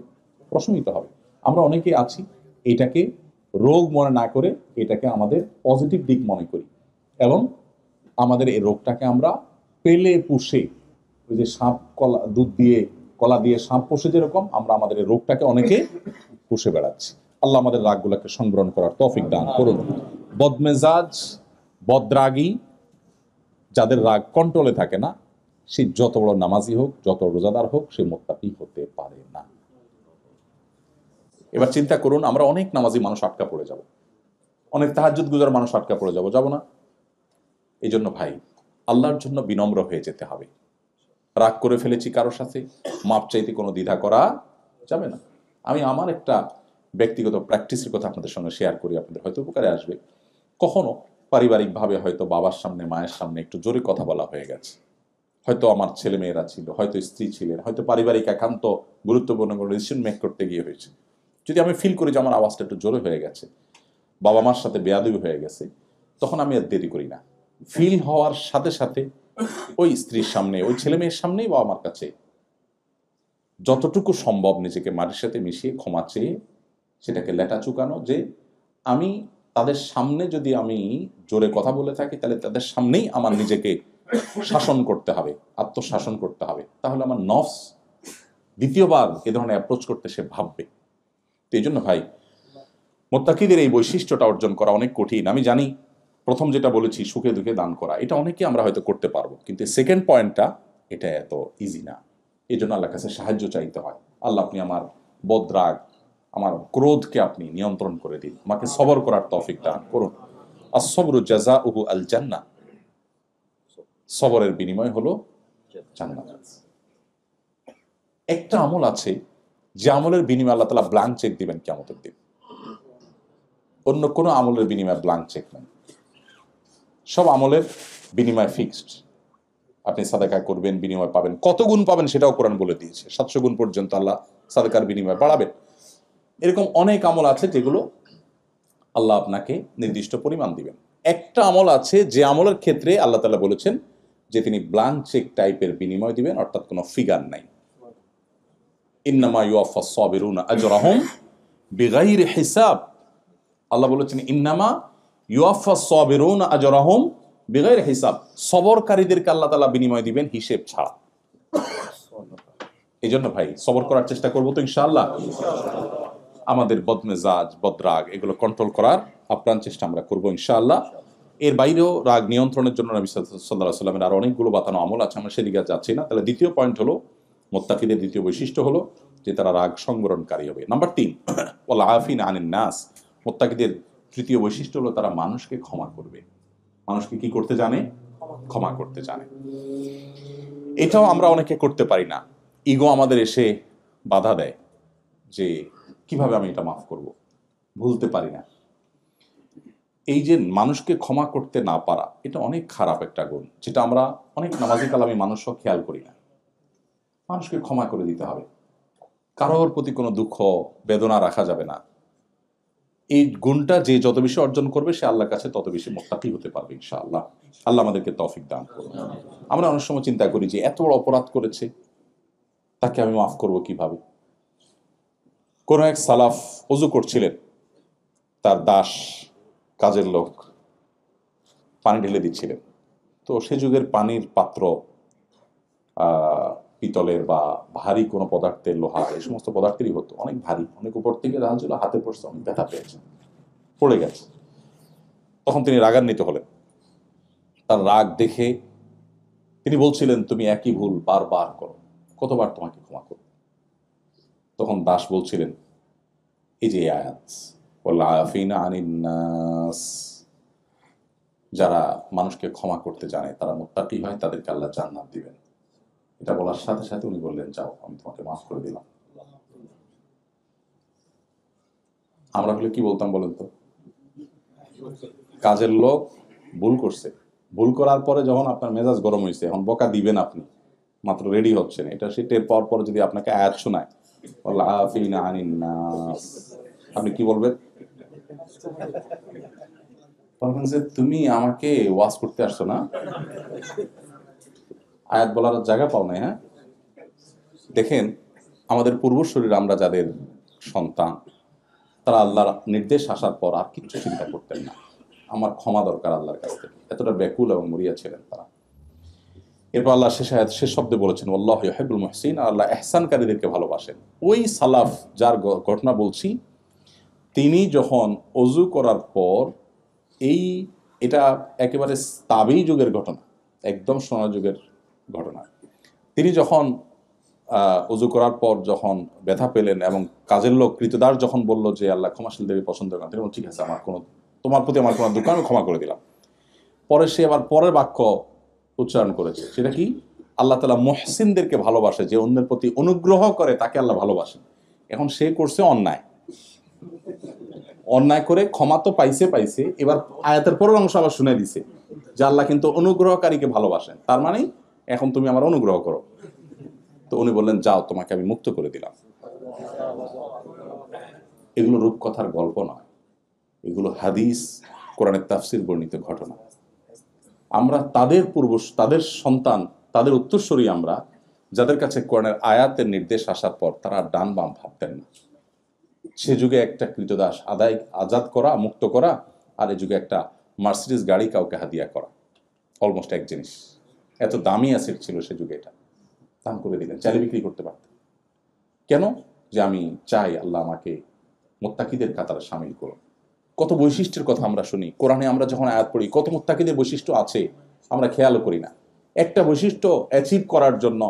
প্রশমিত হবে। আমরা অনেকেই আছি এটাকে রোগ মনে না করে এটাকে আমাদের পজিটিভ দিক মনে করি, এবং আমাদের এই রোগটাকে আমরা পেলে পুষে, ওই যে সাপ কলা দিয়ে সাপ পোষে যেরকম, আমরা আমাদের এই রোগটাকে অনেকে পুষে বেড়াচ্ছি। আল্লাহ আমাদের রাগগুলোকে সংবরণ করার তৌফিক দান করুন। বদমেজাজ, বদরাগী, যাদের রাগ কন্ট্রোলে থাকে না, সে যত বড় নামাজি হোক, যত রোজাদার হোক, সে মুত্তাকি হতে পারে না। এবার চিন্তা করুন, আমরা অনেক নামাজি মানুষ আটকা পড়ে যাব, অনেক তাহাজ্জুদ গুজার মানুষ আটকা পড়ে যাব না? এই জন্য ভাই আল্লাহর জন্য বিনম্র হয়ে যেতে হবে। রাগ করে ফেলেছি কারোর সাথে, মাপ চাইতে কোনো দ্বিধা করা যাবে না। আমি আমার একটা ব্যক্তিগত প্র্যাকটিসের কথা আপনাদের সঙ্গে শেয়ার করি, আপনাদের হয়তো উপকারে আসবে। কখনো পারিবারিকভাবে হয়তো বাবার সামনে মায়ের সামনে একটু জোরে কথা বলা হয়ে গেছে, হয়তো আমার ছেলে মেয়েরা ছিল, হয়তো স্ত্রী ছিলেন, হয়তো পারিবারিক একান্ত গুরুত্বপূর্ণ কোনো ডিসিশন মেক করতে গিয়ে হয়েছে। যদি আমি ফিল করি যে আমার আওয়াজটা একটু জোরে হয়ে গেছে, বাবা মার সাথে বেয়াদবি হয়ে গেছে, তখন আমি আর দেরি করি না, ফিল হওয়ার সাথে সাথে ওই স্ত্রীর সামনে, ওই ছেলে মেয়ের সামনেই বাবা মার কাছে যতটুকু সম্ভব নিজেকে মাটির সাথে মিশিয়ে ক্ষমা চেয়ে সেটাকে লেটা চুকানো, যে আমি তাদের সামনে যদি আমি জোরে কথা বলে থাকি তাহলে তাদের সামনেই আমার নিজেকে শাসন করতে হবে, আত্মশাসন করতে হবে, তাহলে আমার নফস দ্বিতীয়বার এ ধরনের অ্যাপ্রোচ করতে সে ভাববে। তো এই জন্য ভাই, মুত্তাকিদের এই বৈশিষ্ট্যটা অর্জন করা অনেক কঠিন। আমি জানি প্রথম যেটা বলেছি সুখে দুঃখে দান করা, এটা অনেকে আমরা হয়তো করতে পারবো, কিন্তু সেকেন্ড পয়েন্টটা এটা এত ইজি না। এই জন্য আল্লাহর কাছে সাহায্য চাইতে হয়। আল্লাহ, আপনি আমার বদরাগ, আমার ক্রোধকে আপনি নিয়ন্ত্রণ করে দিন, আমাকে সবর করার তৌফিক দান করুন। আসসবরু জাযাউহু আল জান্নাহ, সবরের বিনিময় হলো জান্নাত। একটা আমল আছে যে আমলের বিনিময়ে আল্লাহ তাআলা ব্ল্যাঙ্ক চেক দিবেন কিয়ামতের দিন, অন্য কোনো আমলের বিনিময়ে ব্ল্যাঙ্ক চেক নেই। সব আমলের বিনিময় ফিক্সড। আপনি সাদাকা করবেন, বিনিময় পাবেন, কত গুণ পাবেন সেটাও কোরআন বলে দিয়েছে। 700 গুণ পর্যন্ত আল্লাহ সাদাকার বিনিময় বাড়াবেন। এরকম অনেক আমল আছে যেগুলো আল্লাহ আপনাকে নির্দিষ্ট পরিমাণ দিবেন। একটা আমল আছে যে আমলের ক্ষেত্রে আল্লাহ তাআলা বলেছেন যে তিনি ব্ল্যাঙ্ক চেক টাইপের বিনিময় দিবেন, অর্থাৎ কোনো ফিগার নাই। ইন্নামা ইউওয়াফাস সাবিরুনা আজরাহুম বিগাইরি হিসাব। আল্লাহ বলেছেন ইন্নামা ইউওয়াফাস সাবিরুনা আজরাহুম বিগাইরি হিসাব, সবরকারীদেরকে আল্লাহ তাআলা বিনিময় দিবেন হিসেব ছাড়া। এই জন্য ভাই সবর করার চেষ্টা করবো তো ইনশাআল্লাহ। আমাদের বদমেজাজ, বদরাগ এগুলো কন্ট্রোল করার আপ্রাণ চেষ্টা আমরা করবো ইনশাআল্লাহ। এর বাইরেও রাগ নিয়ন্ত্রণের জন্য নবী সাল্লাল্লাহু আলাইহি ওয়াসাল্লামের আর অনেকগুলো বাতানো আমল আছে, আমরা সেদিকে যাচ্ছি না। তাহলে দ্বিতীয় পয়েন্ট হলো, মুত্তাকিদের দ্বিতীয় বৈশিষ্ট্য হলো যে তারা রাগ সংবরণকারী হবে। নাম্বার 3, ওয়াল আফিনা আনিন নাস, মুত্তাকিদের তৃতীয় বৈশিষ্ট্য হলো তারা মানুষকে ক্ষমা করবে। মানুষকে কি করতে জানে? ক্ষমা করতে জানে। এটাও আমরা অনেকে করতে পারি না। ইগো আমাদের এসে বাধা দেয় যে কিভাবে আমি এটা মাফ করব, ভুলতে পারি না। এই যে মানুষকে ক্ষমা করতে না পারা, এটা অনেক খারাপ একটা গুণ, যেটা আমরা অনেক নামাজি কালামী মানুষও খেয়াল করি না। মানুষকে ক্ষমা করে দিতে হবে, কারোর প্রতি কোনো দুঃখ বেদনা রাখা যাবে না। এই গুণটা যে যত বেশি অর্জন করবে সে আল্লাহর কাছে তত বেশি মুত্তাকি হতে পারবে ইনশাআল্লাহ। আল্লাহ আমাদেরকে তৌফিক দান করুন। আমরা অনেক সময় চিন্তা করি যে এত বড় অপরাধ করেছে, তাকে আমি মাফ করব কিভাবে। কোন এক সালাফ ওযু করছিলেন, তার দাস, কাজের লোক পানি ঢেলে দিচ্ছিলেন। তো সে যুগের পানির পাত্র পিতলের বা ভারী কোনো পদার্থের, লোহা, এই সমস্ত পদার্থেরই হতো, অনেক ভারী, অনেক উপর থেকে দেখা ছিল, হাতে পড়ছে, অনেক ব্যথা পেয়েছে, পড়ে গেছে। তখন তিনি রাগান্বিত হলেন। তার রাগ দেখে তিনি বলছিলেন, তুমি একই ভুল বারবার করো, কতবার তোমাকে ক্ষমা করো। তখন দাস বলছিলেন, এই যে আয়াত, ওয়াল আফিনা আনিন নাস, যারা মানুষকে ক্ষমা করতে জানে তারা মুত্তাকি হয়, তাদেরকে আল্লাহ জান্নাত দিবেন। এটা বলার সাথে সাথে উনি বললেন, যাও আমি তোমাকে মাফ করে দিলাম। আমরা হলে কি বলতাম বলেন তো? কাজের লোক ভুল করছে, ভুল করার পরে যখন আপনার মেজাজ গরম হয়েছে, এখন বকা দিবেন, আপনি মাত্র রেডি হচ্ছেন, এটা সে টের পাওয়ার পর যদি আপনাকে আয়াত শোনায়, ওয়াল আফিনা আনিন নাস, আপনি কি বলবেন? বলবেন যে তুমি আমাকে ওয়াজ করতে আসছো না, আয়াত বলার জায়গা পাও নাই। হ্যাঁ, দেখেন আমাদের পূর্বসূরীরা, আমরা যাদের সন্তান, তারা আল্লাহর নির্দেশ আসার পর আর কিচ্ছু চিন্তা করতেন না, আমার ক্ষমা দরকার আল্লাহর কাছ থেকে, এতটা ব্যাকুল এবং মরিয়া ছিলেন তারা। এরপর আল্লাহ শেষ শব্দে বলেছেন, আল্লাহু ইউহিব্বুল মুহসিন, আল্লাহ ইহসানকারীদেরকে ভালোবাসেন। ওই সালাফ যার ঘটনা বলছি, তিনি যখন ওযু করার পর, এটা একেবারে তাবেঈ যুগের ঘটনা, একদম সোনার যুগের ঘটনা, তিনি যখন ওযু করার পর যখন ব্যথা পেলেন এবং কাজের লোক কৃতদাস যখন বলল যে আল্লাহ ক্ষমাশীল দেবী পছন্দ করেন, তিনি বললেন, ঠিক আছে, তোমার প্রতি আমার কোনো দুঃখ, আমি ক্ষমা করে দিলাম। পরে সে আবার পরের বাক্য উচ্চারণ করেছে, সেটা কি? আল্লাহ তাআলা মুহসিনদেরকে ভালোবাসে, যে অন্যের প্রতি অনুগ্রহ করে তাকে আল্লাহ ভালোবাসেন। এখন সে করছে অন্যায় করে ক্ষমা তো পাইছে, এবার আয়াতের পরের অংশ আবার শুনে দিছে যে আল্লাহ কিন্তু অনুগ্রহকারীকে ভালোবাসেন, তার মানে এখন তুমি আমার অনুগ্রহ করো। তো উনি বললেন, যাও তোমাকে আমি মুক্ত করে দিলাম। এগুলো রূপকথার গল্প নয়, এগুলো হাদিস, কোরআনের তাফসির বর্ণিত ঘটনা। আমরা তাদের সন্তান, তাদের উত্তরসূরি আমরা, যাদের কাছে কোরআনের আয়াতের নির্দেশ আসার পর তারা ডান বাম ভাবতেন না। সে যুগে একটা কৃতদাস আজাদ করা, মুক্ত করা, আর এ যুগে একটা মার্সিডিজ গাড়ি কাউকে হাদিয়া করা অলমোস্ট এক জিনিস। এত দামি অ্যাসেট ছিল সে যুগে, এটা দাম করে দিলেন, চাইলে বিক্রি করতে পারতেন। কেন? যে আমি চাই আল্লাহ আমাকে মুত্তাকিদের কাতারে শামিল করুন। কত বৈশিষ্ট্যের কথা আমরা শুনি কোরআনে, আমরা যখন আয়াত পড়ি কত মুত্তাকিদের বৈশিষ্ট্য আছে আমরা খেয়াল করি না। একটা বৈশিষ্ট্য অ্যাচিভ করার জন্য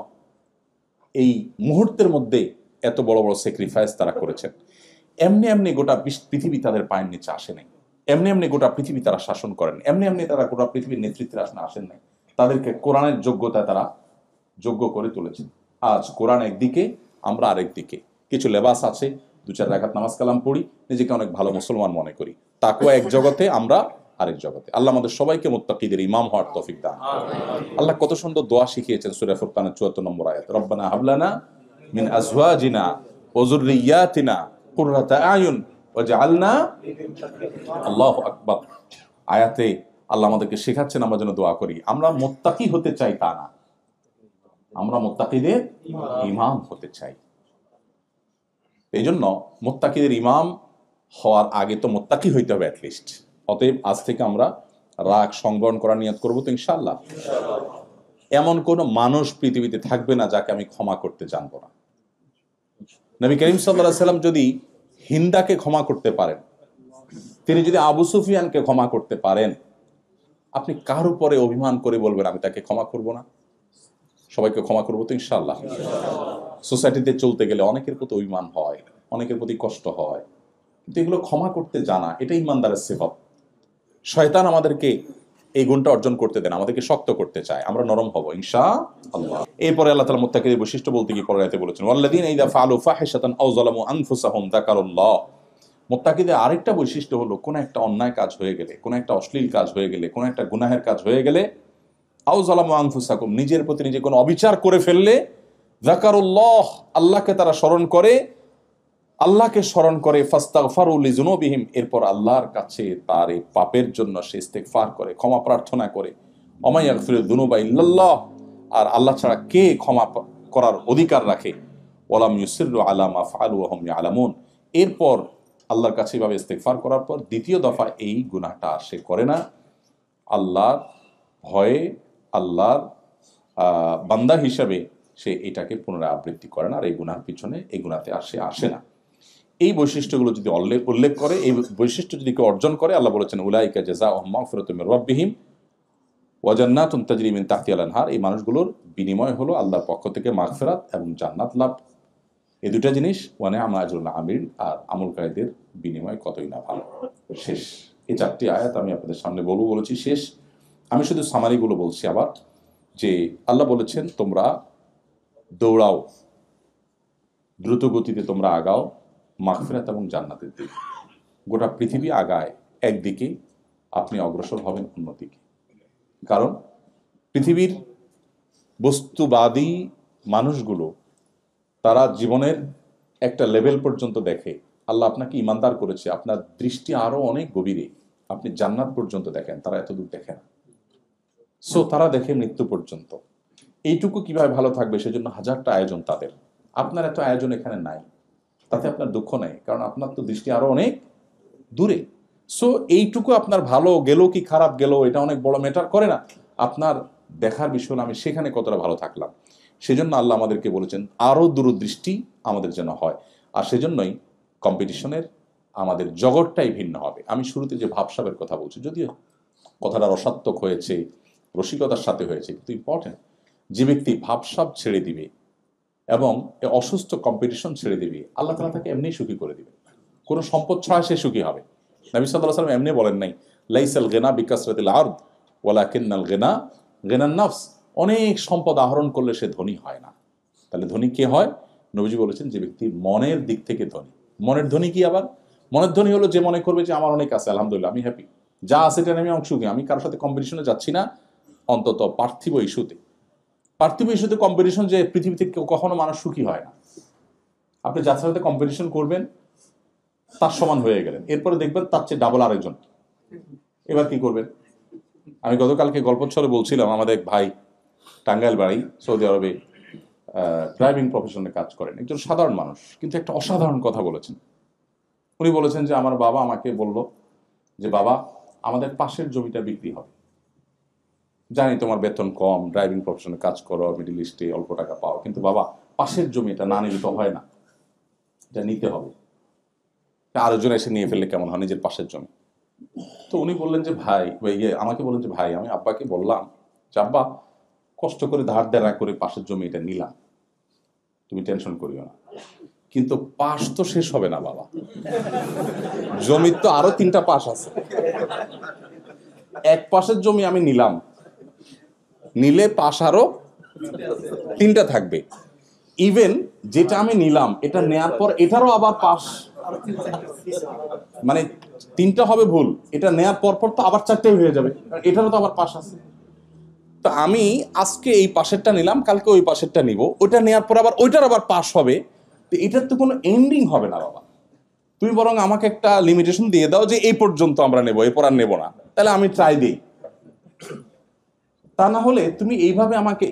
এই মুহূর্তের মধ্যে এত বড় বড় স্যাক্রিফাইস তারা করেছেন। এমনি এমনি গোটা পৃথিবী তাদের পায়ের নিচে আসে নাই, এমনি এমনি গোটা পৃথিবী তারা শাসন করেন, এমনি এমনি তারা গোটা পৃথিবীর নেতৃত্বের আসনে আসেন নাই। তাদেরকে কোরআনের যোগ্যতায় তারা যোগ্য করে তুলেছেন। আজ কোরআন একদিকে, আমরা আরেক দিকে। কিছু লেবাস আছে, 2-4 রাকাত নামাজ কালাম পড়ি, নিজেকে অনেক ভালো মুসলমান মনে করি। তাকওয়া এক জগতে, আমরা আরেক জগতে। আল্লাহ আমাদের সবাইকে মুত্তাকিদের ইমাম হওয়ার তৌফিক দান। আল্লাহ কত সুন্দর দোয়া শিখিয়েছেন সূরা ফুরকানের 74 নম্বর আয়াত, রব্বানা হাবলানা মিন আজওয়াজিনা ওয়া যুররিয়াতিনা কুররাতা আয়ুন ওয়াজআলনা। আল্লাহু আকবার। আয়াতে আল্লাহ আমাদেরকে শেখাচ্ছেন আমরা যেন দোয়া করি। আমরা মুত্তাকি হতে চাই তা না, আমরা মুত্তাকিদের ইমাম হতে চাই। এই জন্য মুত্তাকিদের ইমাম হওয়ার আগে তো মুত্তাকি হইতে হবে অ্যাটলিস্ট। অতএব আজ থেকে আমরা রাগ সংবরণ করার নিয়ত করবো তো ইনশাআল্লাহ। এমন কোন মানুষ পৃথিবীতে থাকবে না যাকে আমি ক্ষমা করতে জানবো না। নবী করিম সাল্লাল্লাহু আলাইহি সাল্লাম যদি হিন্দাকে ক্ষমা করতে পারেন, তিনি যদি আবু সুফিয়ানকে ক্ষমা করতে পারেন, আপনি কার উপরে অভিমান করে বলবেন আমি তাকে ক্ষমা করব না? সবাইকে ক্ষমা করবো তো ইনশাআল্লাহ। সোসাইটিতে চলতে গেলে অনেকের প্রতি অভিমান হয়, অনেকের প্রতি কষ্ট হয়, কিন্তু এগুলো ক্ষমা করতে জানা এটা ইমানদারের সিফাত। শয়তান আমাদেরকে এই গুণটা অর্জন করতে দেন, আমাদেরকে শক্ত করতে চায়, আমরা নরম হব ইনশাআল্লাহ। এরপরে আল্লাহ তাআলা মুত্তাকিদের বৈশিষ্ট্য বলতে গিয়ে পরের আয়াতে বলেছেন, ওয়াল্লাযীনা ইযা ফাআলু ফাহিশাতান আও যালামু আনফুসাহুম যাকারুল্লাহ। মুত্তাকিদের আরেকটা বৈশিষ্ট্য হলো, কোন একটা অন্যায় কাজ হয়ে গেলে, কোন একটা অশ্লীল কাজ হয়ে গেলে, কোন একটা গুনাহের কাজ হয়ে গেলে, আও যালামু আনফুসাকুম, নিজের প্রতি নিজে কোনো অবিচার করে ফেললে, যাকারুল্লাহ, আল্লাহকে তারা স্মরণ করে, আল্লাহকে স্মরণ করে, ফাস্তাগফারু লিযুনুবিহিম, এরপর আল্লাহর কাছে তার এই পাপের জন্য সে ইস্তেগফার করে, ক্ষমা প্রার্থনা করে। ওমা ইয়াগফিরুয যুনুবা ইল্লাল্লাহ, আর আল্লাহ ছাড়া কে ক্ষমা করার অধিকার রাখে। ওয়ালাম ইউসিররু আলা মা ফাআলু ওয়া হুম ইয়ালামুন, এরপর আল্লাহর কাছে এভাবে ইস্তেগফার করার পর দ্বিতীয় দফা এই গুনাহটা সে করে না। আল্লাহর ভয়ে, আল্লাহর বান্দা হিসাবে সে এটাকে পুনরাবৃত্তি করে না, আর এই গুনার পিছনে, এই গুনাতে আসে না। এই বৈশিষ্ট্যগুলো যদি উল্লেখ করে, এই বৈশিষ্ট্য যদি কেউ অর্জন করে, আল্লাহ বলেছেন উলাইকা জাযাউহুম মাগফিরাতুম মির রাব্বিহিম ওয়া জান্নাতুন তাজরি মিন তাহতিহাল আনহার, এই মানুষগুলোর বিনিময় হলো আল্লাহর পক্ষ থেকে মাগফিরাত এবং জান্নাত লাভ। এই দুটা জিনিস, ওয়া নি'মা আজরুল আমিলিন, আর আমলকারীদের বিনিময় কতই না ভালো। শেষ এই 4টি আয়াত আমি আপনাদের সামনে বলেছি শেষ। আমি শুধু সামারিগুলো বলছি আবার, যে আল্লাহ বলেছেন তোমরা দৌড়াও, দ্রুত গতিতে তোমরা আগাও মাগফিরাত এবং জান্নাতের দিকে। গোটা পৃথিবী আগায় একদিকে, আপনি অগ্রসর হবেন অন্যদিকে। কারণ পৃথিবীর বস্তুবাদী মানুষগুলো তারা জীবনের একটা লেভেল পর্যন্ত দেখে। আল্লাহ আপনাকে ইমানদার করেছে, আপনার দৃষ্টি আরো অনেক গভীরে, আপনি জান্নাত পর্যন্ত দেখেন, তারা এতদূর দেখে না। সো তারা দেখে মৃত্যু পর্যন্ত। এইটুকু কিভাবে ভালো থাকবে সেজন্য হাজারটা আয়োজন তাদের। আপনার এত আয়োজন এখানে নাই, তাতে আপনার দুঃখ নাই, কারণ আপনার তো দৃষ্টি আরো অনেক দূরে। সো এইটুকু আপনার ভালো গেল কি খারাপ গেল এটা অনেক বড় ম্যাটার করে না। আপনার দেখার বিষয় হলো আমি সেখানে কতটা ভালো থাকলাম। সেজন্য আল্লাহ আমাদেরকে বলেছেন আরো দূরদৃষ্টি আমাদের যেন হয়। আর সেজন্যই কম্পিটিশনের আমাদের জগৎটাই ভিন্ন হবে। আমি শুরুতে যে ভাবসাবের কথা বলছি, যদিও কথাটা রসাত্মক হয়েছে, রসিকতার সাথে হয়েছে, কিন্তু ইম্পর্টেন্ট, যে ব্যক্তি ভাবসাব ছেড়ে দিবে এবং অসুস্থ কম্পিটিশন ছেড়ে দিবে, আল্লাহ তাআলা তাকে এমনি সুখী করে দিবে। কোনো সম্পদ ছাড়া সে সুখী হবে। নবী সাল্লাল্লাহু আলাইহি ওয়াসাল্লাম এমনি বলেন নাই, লাইসাল গিনা বিকাসরাতিল আরদ ওয়ালাকিন্নাল গিনা গিনান নাফস, অনেক সম্পদ আহরণ করলে সে ধনী হয় না। তাহলে ধনী কে হয়? নবীজি বলেছেন যে ব্যক্তি মনের দিক থেকে ধনী। মনের ধনী কি আবার? মনের ধনী হলো যে মনে করবে যে আমার অনেক আছে, আলহামদুলিল্লাহ আমি হ্যাপি, যা আছে এটা আমি সুখী, আমি কারোর সাথে কম্পিটিশনে যাচ্ছি না, অন্তত পার্থিব ইস্যুতে। পার্থিব ইস্যুতে কম্পিটিশন, যে পৃথিবীতে কখনো মানুষ সুখী হয় না। আপনি যার সাথে কম্পিটিশন করবেন তার সমান হয়ে গেলেন, এরপরে দেখবেন তার চেয়ে ডাবল আরেকজন, এবার কি করবেন? আমি গতকালকে গল্পচ্ছলে বলছিলাম, আমাদের এক ভাই টাঙ্গাইল বাড়ি, সৌদি আরবে ড্রাইভিং প্রফেশনে কাজ করেন, একজন সাধারণ মানুষ, কিন্তু একটা অসাধারণ কথা বলেছেন। উনি বলেছেন যে আমার বাবা আমাকে বলল যে বাবা, আমাদের পাশের জমিটা বিক্রি হবে, জানি তোমার বেতন কম, ড্রাইভিং প্রফেশনে কাজ করো, মিডল ইস্টে অল্প টাকা পাও, কিন্তু বাবা পাশের জমি, এটা না নিলে তো হয় না, এটা নিতে হবে। আরেকজন এসে নিয়ে ফেললে কেমন হয় নিজের পাশের জমি? তো উনি বললেন যে ভাই, আমাকে বললেন যে ভাই, আমি আব্বাকে বললাম যে আব্বা, কষ্ট করে ধার দেনা করে পাশের জমি এটা নিলাম, তুমি টেনশন করিও না, কিন্তু পাশ তো শেষ হবে না বাবা, জমির তো আরো 3টা পাশ আছে। এক পাশের জমি আমি নিলাম, নিলে পাশ আরো 3টা থাকবে। ইভেন যেটা আমি নিলাম, এটা নেয়ার পর এটারও আবার পাশ, মানে 3টা হবে ভুল, এটা নেয়ার পর পর তো আবার 4টাই হয়ে যাবে, এটারও তো আবার পাশ আছে। তো আমি আজকে এই পাশেরটা নিলাম, কালকে ওই পাশেরটা নিব, ওইটা নেওয়ার পর আবার ওইটার আবার পাশ হবে, তো এটার তো কোনো এন্ডিং হবে না বাবা। তুমি বরং আমাকে একটা লিমিটেশন দিয়ে দাও যে এই পর্যন্ত আমরা নেব, এরপর আর নেব না, তাহলে আমি ট্রাই দিই। তা না হলে তুমি এইভাবে আমাকে,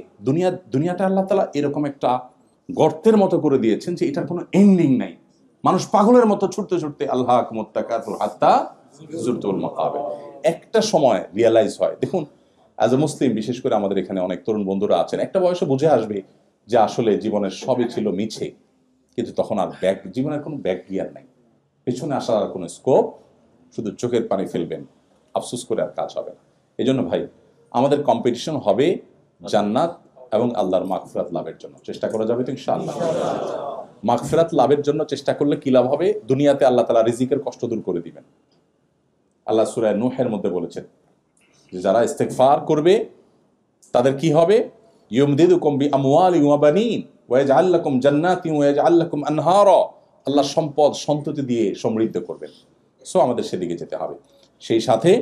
দুনিয়াটা আল্লাহ তাআলা এরকম একটা গর্তের মতো করে দিয়েছেন যে এটার কোনো এন্ডিং নাই। মানুষ পাগলের মতো ছুটতে ছুটতে আল্লাহকুমুত তাকাসুর হাত্তা যুরতুল মাকাবির, একটা সময় রিয়েলাইজ হয়। দেখুন, অ্যাজ এ মুসলিম, বিশেষ করে আমাদের এখানে অনেক তরুণ বন্ধুরা আছেন, একটা বয়সে বুঝে আসবে যে আসলে জীবনের সবই ছিল মিছে, কিন্তু তখন আর জীবনের কোনো ব্যাক গিয়ার নাই, পেছনে আসার আর কোনো স্কোপ, শুধু চোখের পানি ফেলবেন, আফসোস করে আর কাজ হবে না। এই জন্য ভাই, আমাদের কম্পিটিশন হবে জান্নাত এবং আল্লাহর মাগফিরাত লাভের জন্য। চেষ্টা করা যাবে তো ইনশাআল্লাহ। মাগফিরাত লাভের জন্য চেষ্টা করলে কি লাভ হবে? দুনিয়াতে আল্লাহ তাআলা রিজিকের কষ্ট দূর করে দিবেন। আল্লাহ সূরা নূহের মধ্যে বলেছেন যে যারা ইস্তেগফার করবে তাদের কি হবে? ইউমদিদুকুম বিআমওয়ালিন ওয়া বানিন ওয়া ইয়াজআল লাকুম জান্নাতিন ওয়া ইয়াজআল লাকুম আনহারা। আল্লাহ সম্পদ সন্ততি দিয়ে সমৃদ্ধ করবেন। সো আমাদের সেদিকে যেতে হবে। সেই সাথে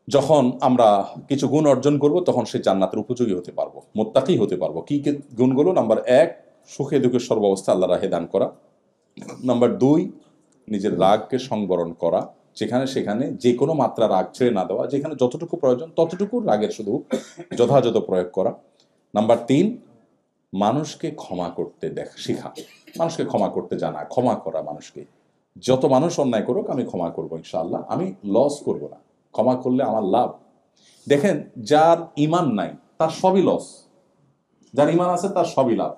যখন আমরা কিছু গুণ অর্জন করব, তখন সেই জান্নাতের উপযোগী হতে পারবো, মুত্তাকি হতে পারবো। কি গুণগুলো? নাম্বার 1, সুখে দুঃখে সর্বাবস্থা আল্লাহর রাহে দান করা। নাম্বার 2, নিজের রাগকে সংবরণ করা, যেখানে সেখানে যে কোনো মাত্রা রাগ ছেড়ে না দেওয়া, যেখানে যতটুকু প্রয়োজন ততটুকু রাগের শুধু যথাযথ প্রয়োগ করা। নাম্বার 3, মানুষকে ক্ষমা করতে শেখা, মানুষকে ক্ষমা করতে জানা, ক্ষমা করা মানুষকে। যত মানুষ অন্যায় করুক আমি ক্ষমা করবো ইনশাআল্লাহ, আমি লস করব না, ক্ষমা করলে আমার লাভ। দেখেন, যার ঈমান নাই তার সবই লস, যার ঈমান আছে তার সবই লাভ।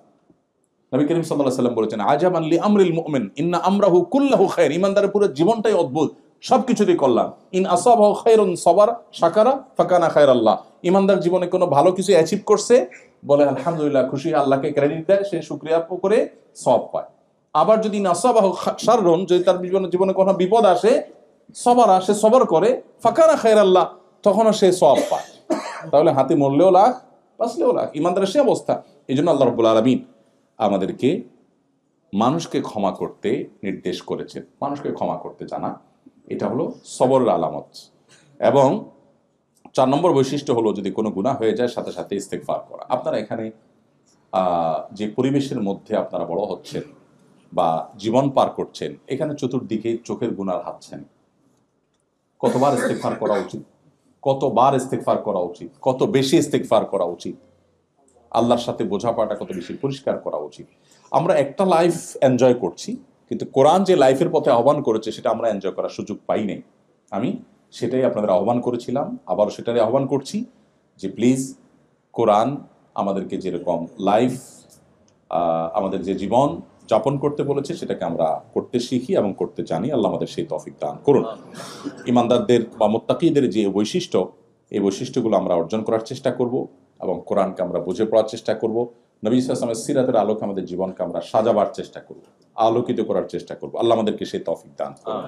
নবী করিম সাল্লাল্লাহু আলাইহি ওয়াসাল্লাম বলেছেন, আজাবান লি আমরিল মুমিন ইন্না আমরাহু কুল্লাহু খায়র। ঈমানদারের পুরো জীবনটাই অদ্ভুত, সবকিছুতেই কল্যাণ। ইন আসাবাহু খায়রুন সাবারা শাকারা ফাকানা খায়রাল্লাহ। ঈমানদার জীবনে কোনো ভালো কিছু অ্যাচিভ করছে, বলে আলহামদুলিল্লাহ, খুশি, আল্লাহকে ক্রেডিট দেয়, সে শুকরিয়া করে সওয়াব পায়। আবার যদি নাসাবাহু শাররুন, যদি তার জীবনে কোনো বিপদ আসে, সবারা, সে সবর করে, ফাকানা খায়রাল্লাহ, তখনও সে সওয়াব পায়। তাহলে হাতে মরলেও লাখ, বাঁচলেও লাখ, ঈমানদারের সে অবস্থা। এই জন্য আল্লাহ রাব্বুল আলামিন আমাদেরকে মানুষকে ক্ষমা করতে নির্দেশ করেছেন। মানুষকে ক্ষমা করতে জানা, এটা হলো সবরের আলামত। এবং 4 নম্বর বৈশিষ্ট্য হলো, যদি কোনো গুনাহ হয়ে যায় সাথে সাথে ইস্তেগফার করা। আপনারা এখানে যে পরিবেশের মধ্যে আপনারা বড় হচ্ছেন বা জীবন পার করছেন, এখানে চতুর্দিকে চোখের গুনার হাতছেন। কতবার ইস্তেগফার করা উচিত, কতবার ইস্তেগফার করা উচিত, কত বেশি ইস্তেগফার করা উচিত, আল্লাহর সাথে বোঝাপড়াটা কত বেশি পরিষ্কার করা উচিত। আমরা একটা লাইফ এনজয় করছি, কিন্তু কোরআন যে লাইফের পথে আহ্বান করেছে সেটা আমরা এনজয় করার সুযোগ পাই নাই। আমি সেটাই আপনাদের আহ্বান করেছিলাম, আবারও সেটারই আহ্বান করছি যে প্লিজ, কোরআন আমাদেরকে যেরকম লাইফ, আমাদের যে জীবন যাপন করতে বলেছে, সেটাকে আমরা করতে শিখি এবং করতে জানি। আল্লাহ আমাদের সেই তৌফিক দান করুন। ঈমানদারদের বা মুত্তাকিদের যে বৈশিষ্ট্য, এই বৈশিষ্ট্যগুলো আমরা অর্জন করার চেষ্টা করব এবং কোরআনকে আমরা বুঝে পড়ার চেষ্টা করব। নবী সাল্লাল্লাহু আলাইহি ওয়াসাল্লামের সিরাতের আলোকে আমাদের জীবনকে আমরা সাজাবার চেষ্টা করব, আলোকিত করার চেষ্টা করব। আল্লাহ আমাদেরকে সেই তৌফিক দান করুন।